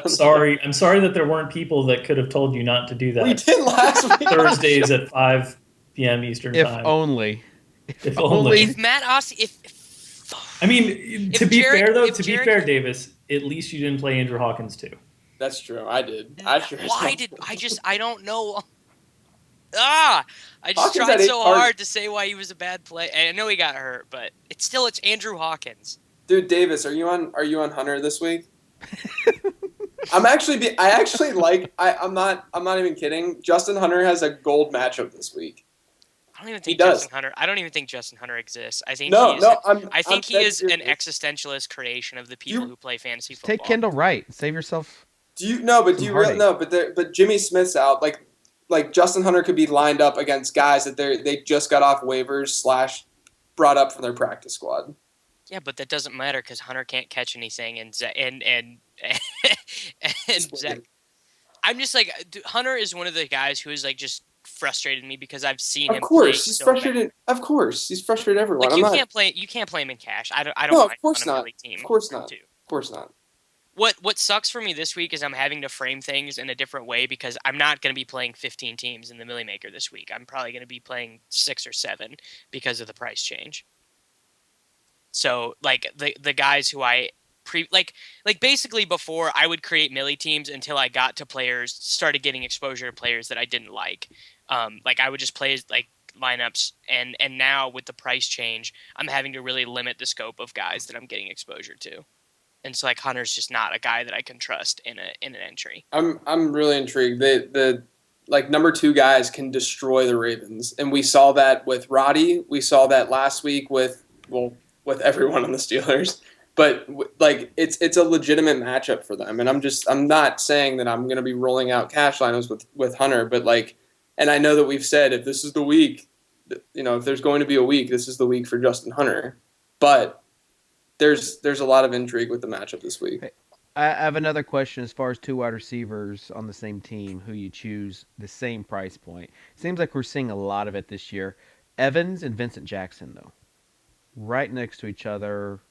I'm sorry that there weren't people that could have told you not to do that. We did last week. Thursdays at 5 p.m. Eastern If time. only. If only. if Matt Ossie, I mean, to If be Jared- fair though, if to Jared- be fair, Davis, at least you didn't play Andrew Hawkins too. That's true. I did. I sure. why did I don't know. I just Hawkins tried had 8 so targets. hard to say why he was a bad play. And I know he got hurt, but it's Andrew Hawkins. Dude, Davis, are you on Hunter this week? I'm not even kidding. Justin Hunter has a gold matchup this week. I don't even He think does. Justin Hunter. I don't even think Justin Hunter exists. I think No, he is. no, I think he I'm is an serious. existentialist creation of the people who play fantasy football. Take Kendall Wright. Save yourself. Do you no? But Some do you really heartache. no? But Jimmy Smith's out. Like Justin Hunter could be lined up against guys that they just got off waivers / brought up from their practice squad. Yeah, but that doesn't matter because Hunter can't catch anything, and Zach. I'm just like Hunter is one of the guys who is like just frustrated me because I've seen Of him. course, play he's so frustrated. bad. Of course, he's frustrated everyone. Like I'm not. you can't play him in cash. I don't No, mind of course on a not. Millie team. Of course not. Too. Of course not. What sucks for me this week is I'm having to frame things in a different way because I'm not going to be playing 15 teams in the Millie Maker this week. I'm probably going to be playing 6 or 7 because of the price change. So like the guys who I like basically before I would create Millie teams until I got to players, started getting exposure to players that I didn't like. Like I would just play like lineups, and now with the price change, I'm having to really limit the scope of guys that I'm getting exposure to. And so like Hunter's just not a guy that I can trust in an entry. I'm really intrigued. The like number 2 guys can destroy the Ravens, and we saw that with Roddy. We saw that last week with everyone on the Steelers. But like it's a legitimate matchup for them, and I'm not saying that I'm going to be rolling out cash lineups with Hunter, but like, and I know that we've said if this is the week, if there's going to be a week, this is the week for Justin Hunter, but there's a lot of intrigue with the matchup this week. I have another question as far as 2 wide receivers on the same team who you choose the same price point. Seems like we're seeing a lot of it this year. Evans and Vincent Jackson, though. Right next to each other,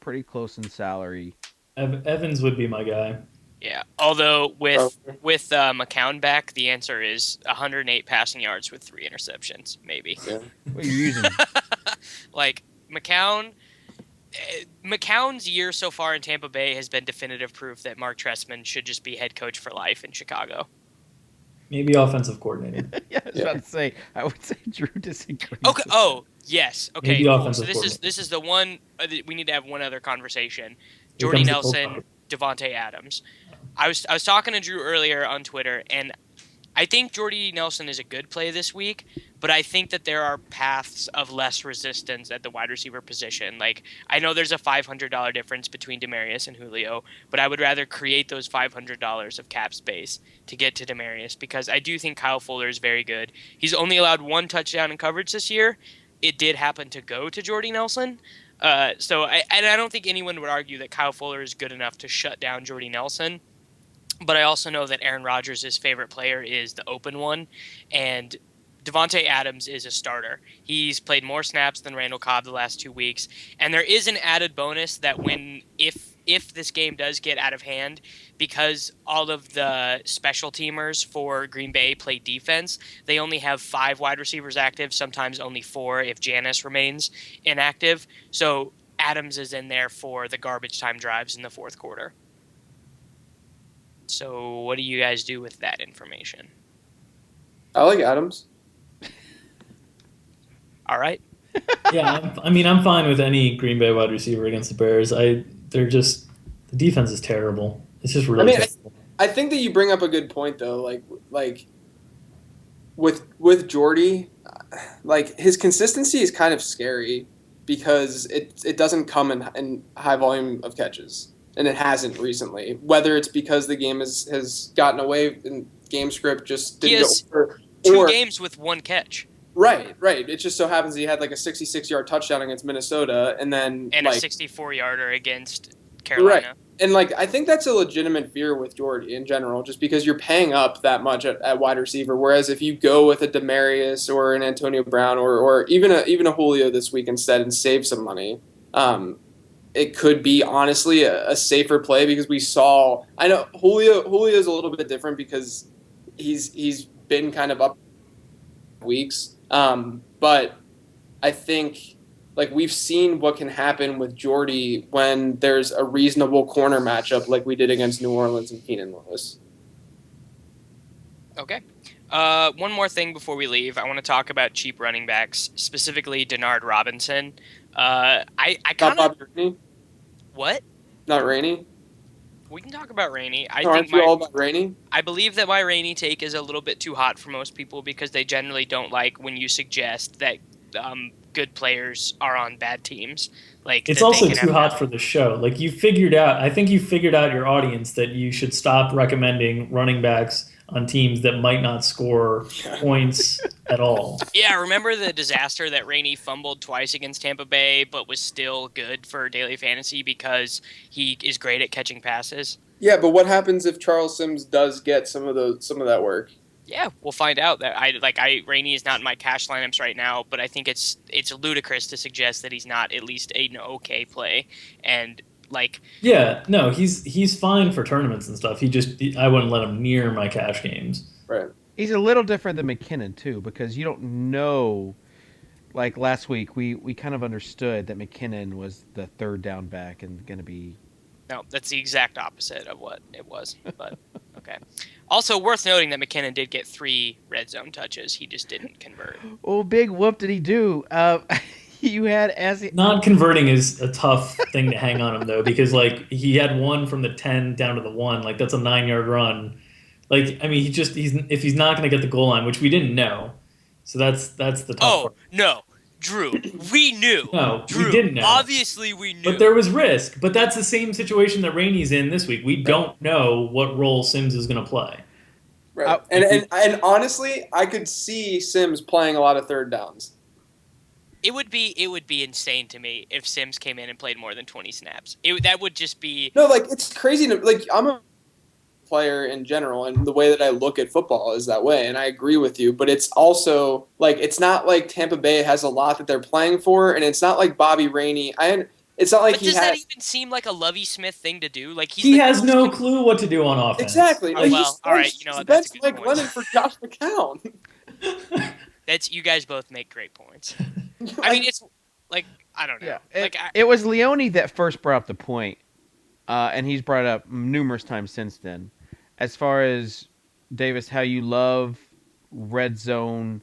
pretty close in salary. Evans would be my guy. Yeah, although with McCown back, the answer is 108 passing yards with 3 interceptions, maybe. Yeah. What are you using? Like McCown's year so far in Tampa Bay has been definitive proof that Mark Trestman should just be head coach for life in Chicago. Maybe offensive coordinator. Yeah, I was about to say. I would say Drew disagrees. Okay. Oh, yes. Okay. Maybe Cool. offensive So coordinator. this is the one we need to have one other conversation. Here Jordy comes the Nelson, Devontae Adams. I was talking to Drew earlier on Twitter, and I think Jordy Nelson is a good play this week, but I think that there are paths of less resistance at the wide receiver position. Like, I know there's a $500 difference between Demaryius and Julio, but I would rather create those $500 of cap space to get to Demaryius because I do think Kyle Fuller is very good. He's only allowed 1 touchdown in coverage this year, it did happen to go to Jordy Nelson. I don't think anyone would argue that Kyle Fuller is good enough to shut down Jordy Nelson. But I also know that Aaron Rodgers' favorite player is the open one, and Devontae Adams is a starter. He's played more snaps than Randall Cobb the last 2 weeks, and there is an added bonus that if this game does get out of hand, because all of the special teamers for Green Bay play defense, they only have 5 wide receivers active, sometimes only 4 if Janis remains inactive. So Adams is in there for the garbage time drives in the fourth quarter. So what do you guys do with that information? I like Adams. All right. Yeah, I'm fine with any Green Bay wide receiver against the Bears. They're just the defense is terrible. It's just really terrible. I think that you bring up a good point though. Like with Jordy, like his consistency is kind of scary because it doesn't come in high volume of catches, and it hasn't recently. Whether it's because the game has gotten away and game script just didn't go over, or 2 games with 1 catch. Right. It just so happens he had like a 66-yard touchdown against Minnesota, and then a 64-yarder against Carolina. Right. And like I think that's a legitimate fear with Jordy in general, just because you're paying up that much at wide receiver. Whereas if you go with a Demarius or an Antonio Brown or even a Julio this week instead and save some money, it could be honestly a safer play because we saw. I know Julio is a little bit different because he's been kind of up weeks. But I think like we've seen what can happen with Jordy when there's a reasonable corner matchup like we did against New Orleans and Keenan Lewis. Okay. One more thing before we leave. I want to talk about cheap running backs, specifically Denard Robinson. I kind of... What? Not Rainey? We can talk about Rainey. Aren't you all about Rainey? I believe that my Rainey take is a little bit too hot for most people because they generally don't like when you suggest that good players are on bad teams. Like it's also too hot for the show. Like I think you figured out your audience that you should stop recommending running backs on teams that might not score points at all. Yeah, remember the disaster that Rainey fumbled twice against Tampa Bay, but was still good for daily fantasy because he is great at catching passes? Yeah, but what happens if Charles Sims does get some of that work? Yeah, we'll find out. That Rainey is not in my cash lineups right now, but I think it's ludicrous to suggest that he's not at least an okay play. And yeah, no, he's fine for tournaments and stuff. I wouldn't let him near my cash games. Right. He's a little different than McKinnon too, because you don't know. Like last week, we kind of understood that McKinnon was the third down back and going to be. No, that's the exact opposite of what it was. But okay. Also worth noting that McKinnon did get 3 red zone touches. He just didn't convert. Oh, big whoop did he do? You had not converting is a tough thing to hang on him though, because like he had one from the 10 down to the 1, like that's a 9-yard run. Like I mean, if he's not going to get the goal line, which we didn't know, so that's the tough part. No, Drew, we knew. No, Drew, we didn't know. Obviously, we knew. But there was risk. But that's the same situation that Rainey's in this week. We don't know what role Sims is going to play. Right, and honestly, I could see Sims playing a lot of third downs. It would be insane to me if Sims came in and played more than 20 snaps. That would just be no, like it's crazy. Like I'm a player in general, and the way that I look at football is that way, and I agree with you. But it's also like it's not like Tampa Bay has a lot that they're playing for, and it's not like Bobby Rainey. It's not like but does that even seem like a Lovie Smith thing to do? Like he has no clue what to do on offense. Exactly. Oh, well, all right. You know what? That's Mike Lennon for Josh McCown. That's you guys both make great points. I mean, it's like I don't know. Yeah, like it was Leone that first brought up the point, and he's brought it up numerous times since then. As far as Davis, how you love red zone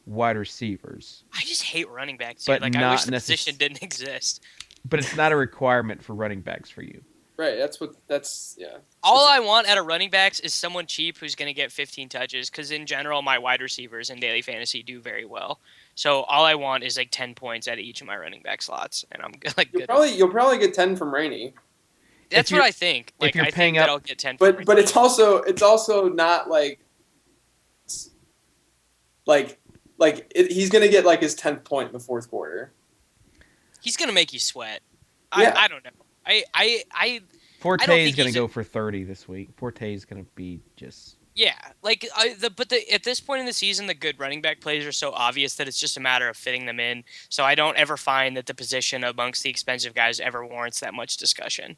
wide receivers. I just hate running backs. But like I wish the position didn't exist. But it's not a requirement for running backs for you. Right. That's yeah. All I want out of running backs is someone cheap who's going to get 15 touches. Because in general, my wide receivers in daily fantasy do very well. So all I want is like 10 points out of each of my running back slots, and I'm like good. You'll probably get 10 from Rainey. That's what I think. Like I think that I'll get 10. But it's also not like like he's gonna get like his 10th point in the fourth quarter. He's gonna make you sweat. Yeah. I don't know. I Forte don't is think going to he's go for 30 this week. Forte is going to be just. yeah. Like at this point in the season, the good running back plays are so obvious that it's just a matter of fitting them in. So I don't ever find that the position amongst the expensive guys ever warrants that much discussion.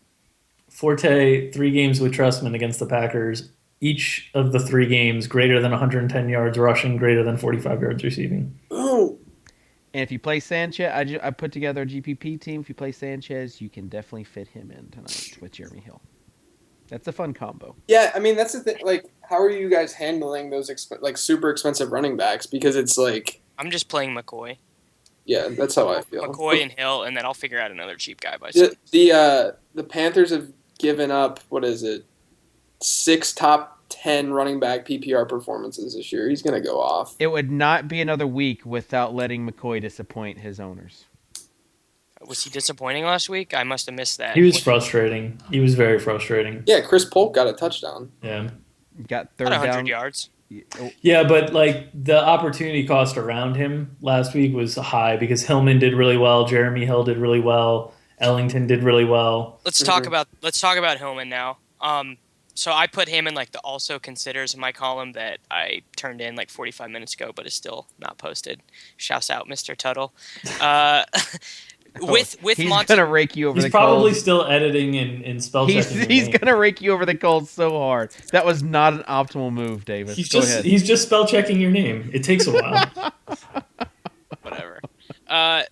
Forte, 3 games with Trustman against the Packers. Each of the 3 games greater than 110 yards rushing, greater than 45 yards receiving. Ooh. And if you play Sanchez, I put together a GPP team. If you play Sanchez, you can definitely fit him in tonight with Jeremy Hill. That's a fun combo. Yeah, I mean that's the thing. Like, how are you guys handling those like super expensive running backs? Because it's like, I'm just playing McCoy. yeah, that's how I feel. McCoy and Hill, and then I'll figure out another cheap guy by The Panthers have given up, what is it, 6 top 10 running back PPR performances this year. He's gonna go off. It would not be another week without letting McCoy disappoint his owners. Was he disappointing last week? I must have missed that. He was frustrating. He was very frustrating. Yeah, Chris Polk got a touchdown. Yeah. Got third About 100 down. yards. Yeah, but like the opportunity cost around him last week was high because Hillman did really well, Jeremy Hill did really well, Ellington did really well. Let's talk about Hillman now. So I put him in like the also considers in my column that I turned in like 45 minutes ago, but is still not posted. Shouts out, Mr. Tuttle. With he's Monty, gonna rake you over He's the probably coals. still editing and spell checking. He's gonna rake you over the coals so hard. That was not an optimal move, Davis. Go ahead. He's just spell checking your name. It takes a while. whatever.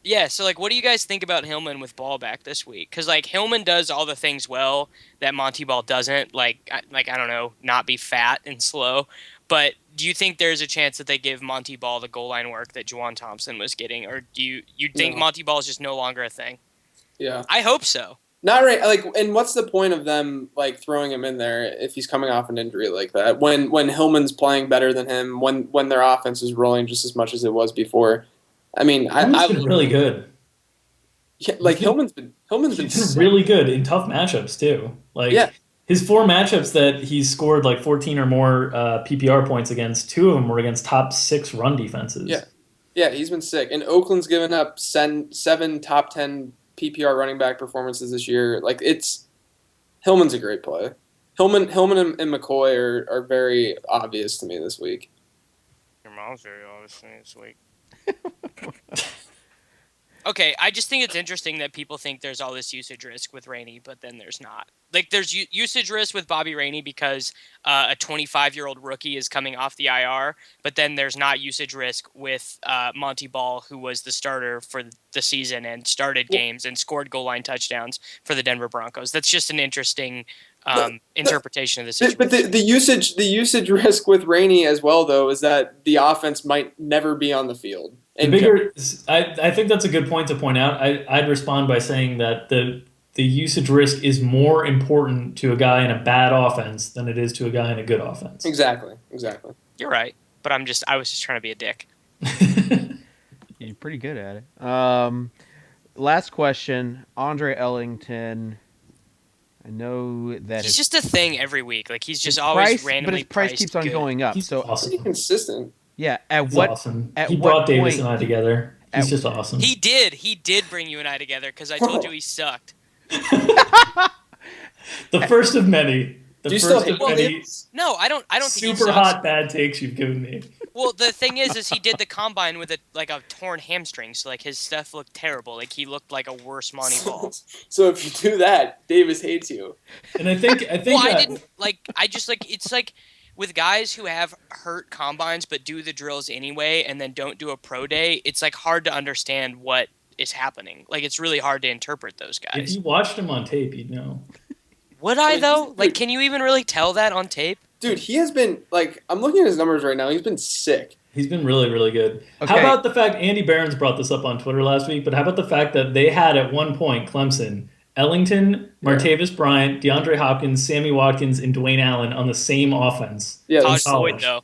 Yeah. So like, what do you guys think about Hillman with ball back this week? Because like Hillman does all the things well that Monty Ball doesn't. Like I don't know, not be fat and slow. But do you think there's a chance that they give Monty Ball the goal line work that Juwan Thompson was getting, or do you think Monty Ball is just no longer a thing? Yeah, I hope so. not right. Like, and what's the point of them like throwing him in there if he's coming off an injury like that? When Hillman's playing better than him, when their offense is rolling just as much as it was before. I mean, Hillman's been really good. Yeah, like Hillman's been really good in tough matchups too. Like his 4 matchups that he's scored like 14 or more PPR points against, 2 of them were against top 6 run defenses. Yeah, he's been sick. And Oakland's given up 7 top 10 PPR running back performances this year. Like Hillman's a great play. Hillman and McCoy are very obvious to me this week. Your mom's very obvious to me this week. Okay, I just think it's interesting that people think there's all this usage risk with Rainey, but then there's not. Like, there's usage risk with Bobby Rainey because a 25-year-old rookie is coming off the IR, but then there's not usage risk with Monty Ball, who was the starter for the season and started games and scored goal line touchdowns for the Denver Broncos. That's just an interesting interpretation of the situation. But the usage risk with Rainey as well, though, is that the offense might never be on the field. I think that's a good point to point out. I'd respond by saying that the usage risk is more important to a guy in a bad offense than it is to a guy in a good offense. Exactly. You're right, but I was just trying to be a dick. You're pretty good at it. Last question, Andre Ellington. I know that he's just a thing every week. Like he's just always randomly but his price keeps on going up. He's so awesome. Pretty consistent. Yeah, Awesome. He brought Davis and I together. He's just awesome. He did bring you and I together because I told you he sucked. The first of many. Do you still hate him? No, I don't think he super sucks. hot bad takes you've given me. Well, the thing is he did the combine with a torn hamstring, so like his stuff looked terrible. Like he looked like a worse Monty Ball. So if you do that, Davis hates you. And I think well, I didn't it's like with guys who have hurt combines but do the drills anyway and then don't do a pro day, it's like hard to understand what is happening. Like it's really hard to interpret those guys. If you watched him on tape, you'd know. Would I though? Like, can you even really tell that on tape? Dude, he has been I'm looking at his numbers right now. He's been sick. He's been really, really good. Okay. How about the fact Andy Behrens brought this up on Twitter last week? But how about the fact that they had at one point Clemson, Ellington, Martavis Bryant, DeAndre Hopkins, Sammy Watkins, and Dwayne Allen on the same offense? Yeah, Taj Boyd though.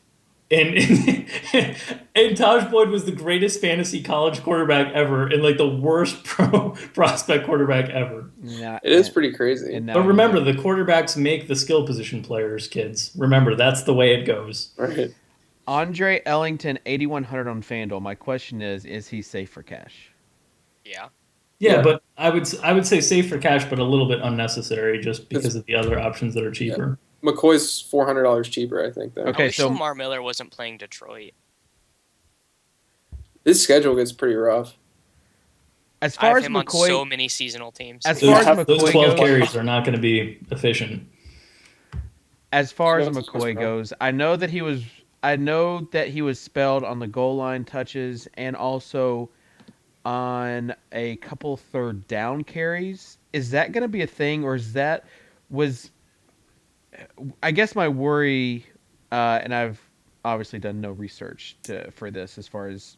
And Taj Boyd was the greatest fantasy college quarterback ever and like the worst pro prospect quarterback ever. It is pretty crazy. But remember, the quarterbacks make the skill position players, kids. Remember, that's the way it goes. Right. Andre Ellington, 8,100 on FanDuel. My question is he safe for cash? Yeah. Yeah, Yeah. but I would say safe for cash, but a little bit unnecessary just It's, because of the other options that are yeah. cheaper. McCoy's $400 cheaper, I think. Though. Okay. I wish so Lamar Miller wasn't playing Detroit. His schedule gets pretty rough. as I far have as him on McCoy, so many seasonal teams. as far as Those McCoy 12 goes, carries are not going to be efficient. as far You as know, it's McCoy rough. goes, I know that he was spelled on the goal line touches and also on a couple third down carries. Is that going to be a thing, or was I guess my worry, and I've obviously done no research for this as far as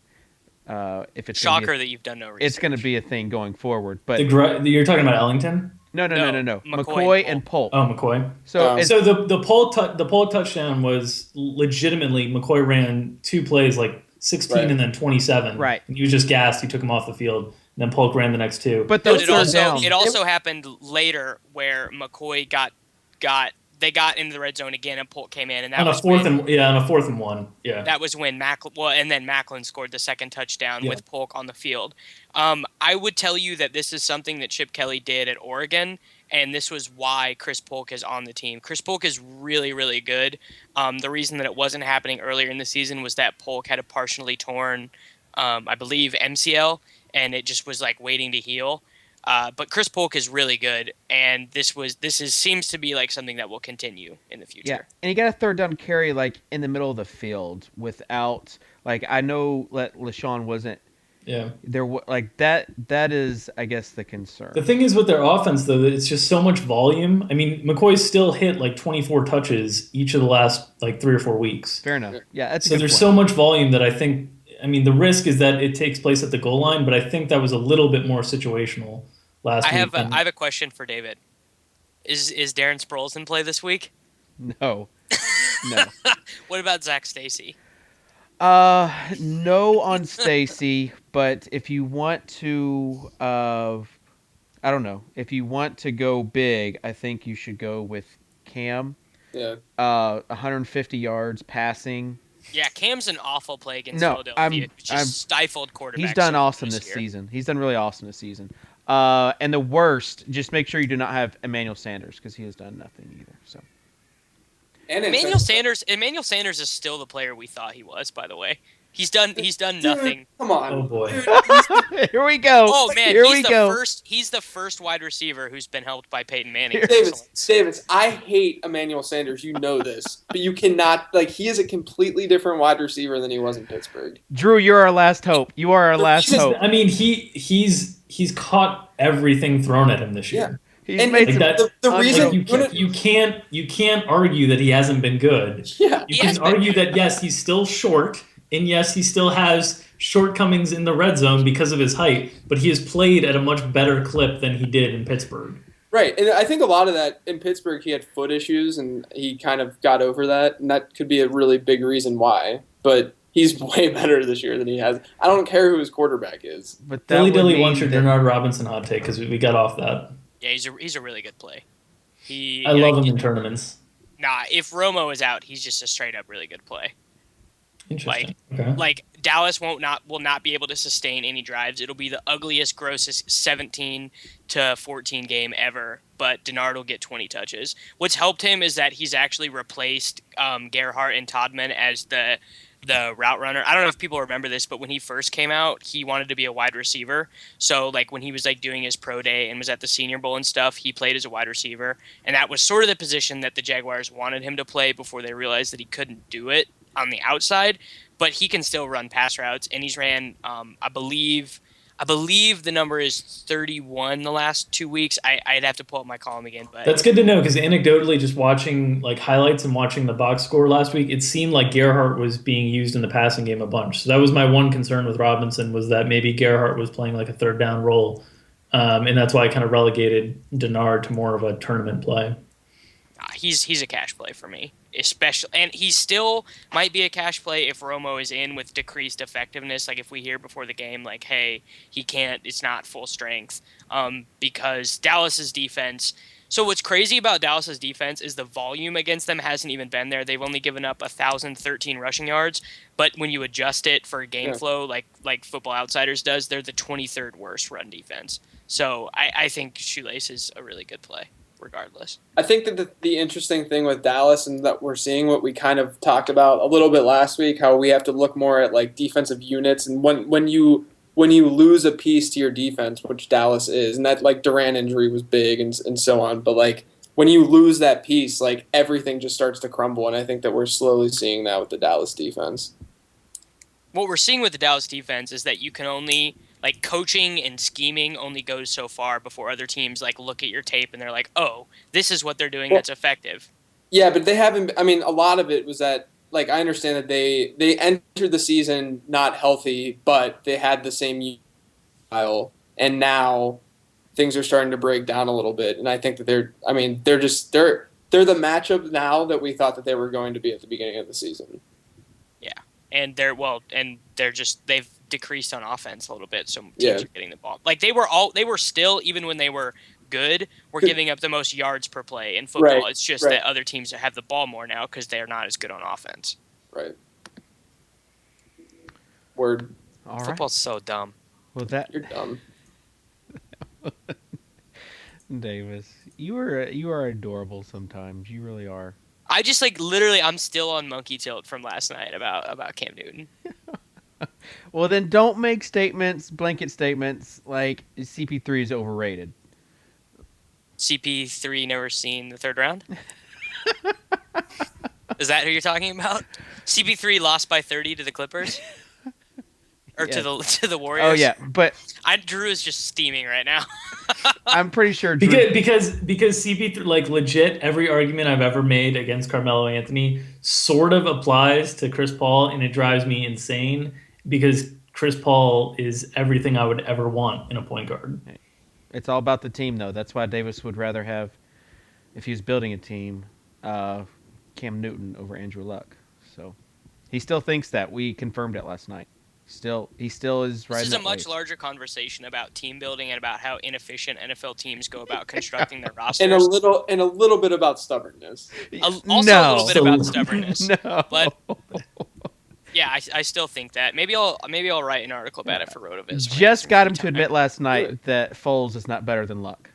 if it's going to be Shocker that you've done no it's going to research. be a thing going forward. But You're talking about Ellington? no. McCoy McCoy and and Polk. Oh, McCoy. So Um, it's So the Polk touchdown was legitimately McCoy ran 2 plays like 16 Right. and then 27, right. and he was just gassed. He took him off the field, and then Polk ran the next 2. But No, those it third also down. it also happened later where McCoy they got into the red zone again and Polk came in and On a fourth and 1, yeah. that was when and then Macklin scored the second touchdown Yeah. with Polk on the field. I would tell you that this is something that Chip Kelly did at Oregon, and this was why Chris Polk is on the team. Chris Polk is really, really good. The reason that it wasn't happening earlier in the season was that Polk had a partially torn, I believe, MCL, and it just was like waiting to heal. But Chris Polk is really good, and seems to be like something that will continue in the future. Yeah, and he got a third down carry like in the middle of the field without like I know that LaShawn wasn't Yeah. there like that. That is, I guess, the concern. The thing is with their offense, though, that it's just so much volume. I mean, McCoy's still hit like 24 touches each of the last like 3 or 4 weeks. Fair enough. Yeah, that's a So good there's point. so much volume that I mean, the risk is that it takes place at the goal line, but I think that was a little bit more situational last I week. have a question for David. Is Darren Sproles in play this week? No, no. What about Zach Stacy? No on Stacy, but if you want to, I don't know. If you want to go big, I think you should go with Cam. Yeah. 150 yards passing. Yeah, Cam's an awful play against No, Philadelphia. Just stifled quarterback. He's done awesome this season. He's done really awesome this season. And the worst, just make sure you do not have Emmanuel Sanders because he has done nothing either. So And Emmanuel Sanders is still the player we thought he was. By the way, he's done nothing. Come on. Oh, boy. here we go. Oh man, here he's we the go. first. He's the first wide receiver who's been helped by Peyton Manning. Davis, I hate Emmanuel Sanders. You know this, but you cannot he is a completely different wide receiver than he was in Pittsburgh. Drew, you're our last hope. You are our last hope. I mean, he's caught everything thrown at him this year. He's And made like some the reason Like you can't argue that he hasn't been good. yeah, You He has can been argue good. that yes, he's still short, and yes, he still has shortcomings in the red zone because of his height, but he has played at a much better clip than he did in Pittsburgh. right. And I think a lot of that in Pittsburgh, he had foot issues, and he kind of got over that, and that could be a really big reason why. But he's way better this year than he has. I don't care who his quarterback is. But that Dilly would Dilly mean wants your that- Denard Robinson hot take because we got off that. Yeah, he's a really good play. I love him in tournaments. Nah, if Romo is out, he's just a straight up really good play. Interesting. Okay. Like Dallas will not be able to sustain any drives. It'll be the ugliest, grossest 17 to 14 game ever. But Denard will get 20 touches. What's helped him is that he's actually replaced Gerhardt and Todman as the route runner. I don't know if people remember this, but when he first came out, he wanted to be a wide receiver. So like when he was like doing his pro day and was at the Senior Bowl and stuff, he played as a wide receiver, and that was sort of the position that the Jaguars wanted him to play before they realized that he couldn't do it on the outside. But he can still run pass routes, and he's ran I believe the number is 31 the last 2 weeks. I'd have to pull up my column again, but That's good to know because anecdotally, just watching like highlights and watching the box score last week, it seemed like Gerhardt was being used in the passing game a bunch. So that was my one concern with Robinson was that maybe Gerhardt was playing like a third down role, and that's why I kind of relegated Denard to more of a tournament play. he's a cash play for me, especially, and he still might be a cash play if Romo is in with decreased effectiveness. Like if we hear before the game, like, hey, he can't, it's not full strength, because Dallas's defense So what's crazy about Dallas's defense is the volume against them hasn't even been there. They've only given up 1,013 rushing yards, but when you adjust it for game Yeah. flow, like Football Outsiders does, they're the 23rd worst run defense. So I think Shoelace is a really good play, regardless. I think that the interesting thing with Dallas and that we're seeing what we kind of talked about a little bit last week, how we have to look more at like defensive units, and when you lose a piece to your defense, which Dallas is, and that like Durant injury was big and so on, but like when you lose that piece, like everything just starts to crumble, and I think that we're slowly seeing that with the Dallas defense. What we're seeing with the Dallas defense is that you can only like coaching and scheming only goes so far before other teams like look at your tape and they're like, "Oh, this is what they're doing that's effective." Yeah, but they haven't. I mean, a lot of it was that. Like I understand that they entered the season not healthy, but they had the same style, and now things are starting to break down a little bit. And I think that they're. I mean, they're the matchup now that we thought that they were going to be at the beginning of the season. Yeah, and they've decreased on offense a little bit, so teams are getting the ball. Like they were still even when they were good, we're giving up the most yards per play in football. Right, It's just right. that other teams have the ball more now because they're not as good on offense. Right. Word. All right. Football's so dumb. Well, that You're dumb. Davis, you are adorable sometimes. You really are. I just like literally, I'm still on monkey tilt from last night about Cam Newton. Well, then don't make blanket statements like CP3 is overrated. CP3 never seen the third round. Is that who you're talking about? CP3 lost by 30 to the Clippers, or Yeah. to the Warriors. Oh yeah, but Drew is just steaming right now. I'm pretty sure Drew, Because CP3, like legit, every argument I've ever made against Carmelo Anthony sort of applies to Chris Paul, and it drives me insane because Chris Paul is everything I would ever want in a point guard. it's all about the team though. That's why Davis would rather have, if he's building a team, Cam Newton over Andrew Luck. So he still thinks that. We confirmed it last night. He still is right. This is a much larger conversation about team building and about how inefficient NFL teams go about constructing their rosters. And a little bit about stubbornness. Also a little bit about stubbornness. No. But yeah, I still think that. Maybe I'll write an article about it for Rotoviz. Just got him to admit last night that Foles is not better than Luck.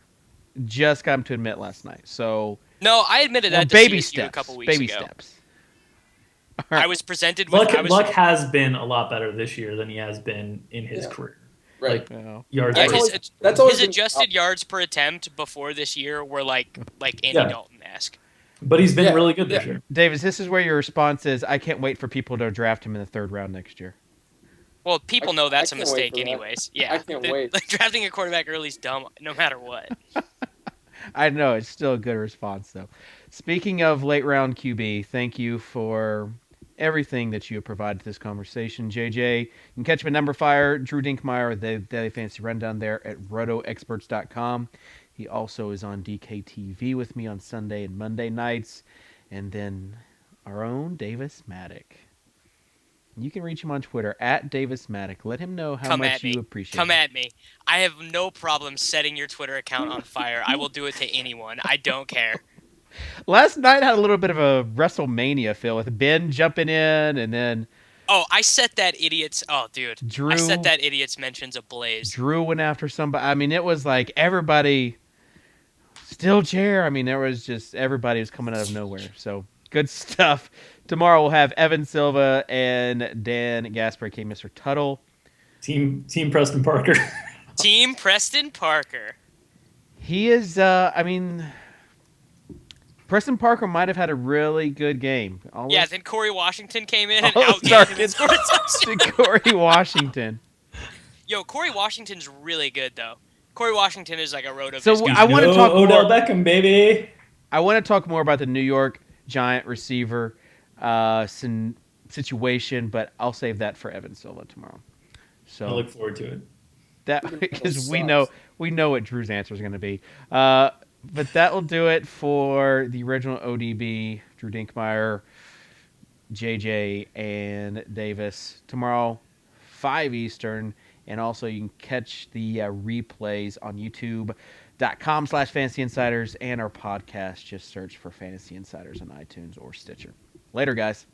Just got him to admit last night. So no, I admitted that to baby CSU steps. a couple weeks Baby ago. steps. I was presented with Luck has been a lot better this year than he has been in his career. Right. Like Yeah. yards. Yeah, per- That's always his been- adjusted yards per attempt before this year were like Andy Yeah. Dalton-esque. But he's been really good this year. Davis, this is where your response is, I can't wait for people to draft him in the third round next year. Well, people know that's a I can't wait mistake for that. anyways. Yeah. I can't wait. Like, drafting a quarterback early is dumb no matter what. I know, it's still a good response, though. Speaking of late round QB, thank you for everything that you have provided to this conversation. JJ, you can catch him at Number Fire, Drew Dinkmeyer, the Daily Fantasy Rundown there at rotoexperts.com. He also is on DKTV with me on Sunday and Monday nights. And then our own Davis Maddock. You can reach him on Twitter at Davis Maddock. Let him know how much you appreciate Come him. at me. I have no problem setting your Twitter account on fire. I will do it to anyone. I don't care. Last night had a little bit of a WrestleMania feel with Ben jumping in and then Oh, I set that idiot's... Oh, dude. Drew. I set that idiot's mentions ablaze. Drew went after somebody. I mean, it was like everybody... Still chair. I mean, there was just... Everybody was coming out of nowhere. So, good stuff. Tomorrow we'll have Evan Silva and Dan Gasper, aka Mr. Tuttle. Team Preston Parker. Team Preston Parker. He is... I mean... Preston Parker might have had a really good game. Yeah, then Corey Washington came in and All outgained start him and scored a touchdown. to Corey Washington. Yo, Corey Washington's really good, though. Corey Washington is like a Rotoviz So guy. I want to talk Odell more. Beckham, baby. I want to talk more about the New York Giant receiver situation, but I'll save that for Evan Silva tomorrow. I So look forward to it. that because we know what Drew's answer is going to be. But that will do it for the original ODB, Drew Dinkmeyer, JJ, and Davis. Tomorrow, 5 Eastern, And also, you can catch the replays on youtube.com/Fantasy Insiders and our podcast. Just search for Fantasy Insiders on iTunes or Stitcher. Later, guys.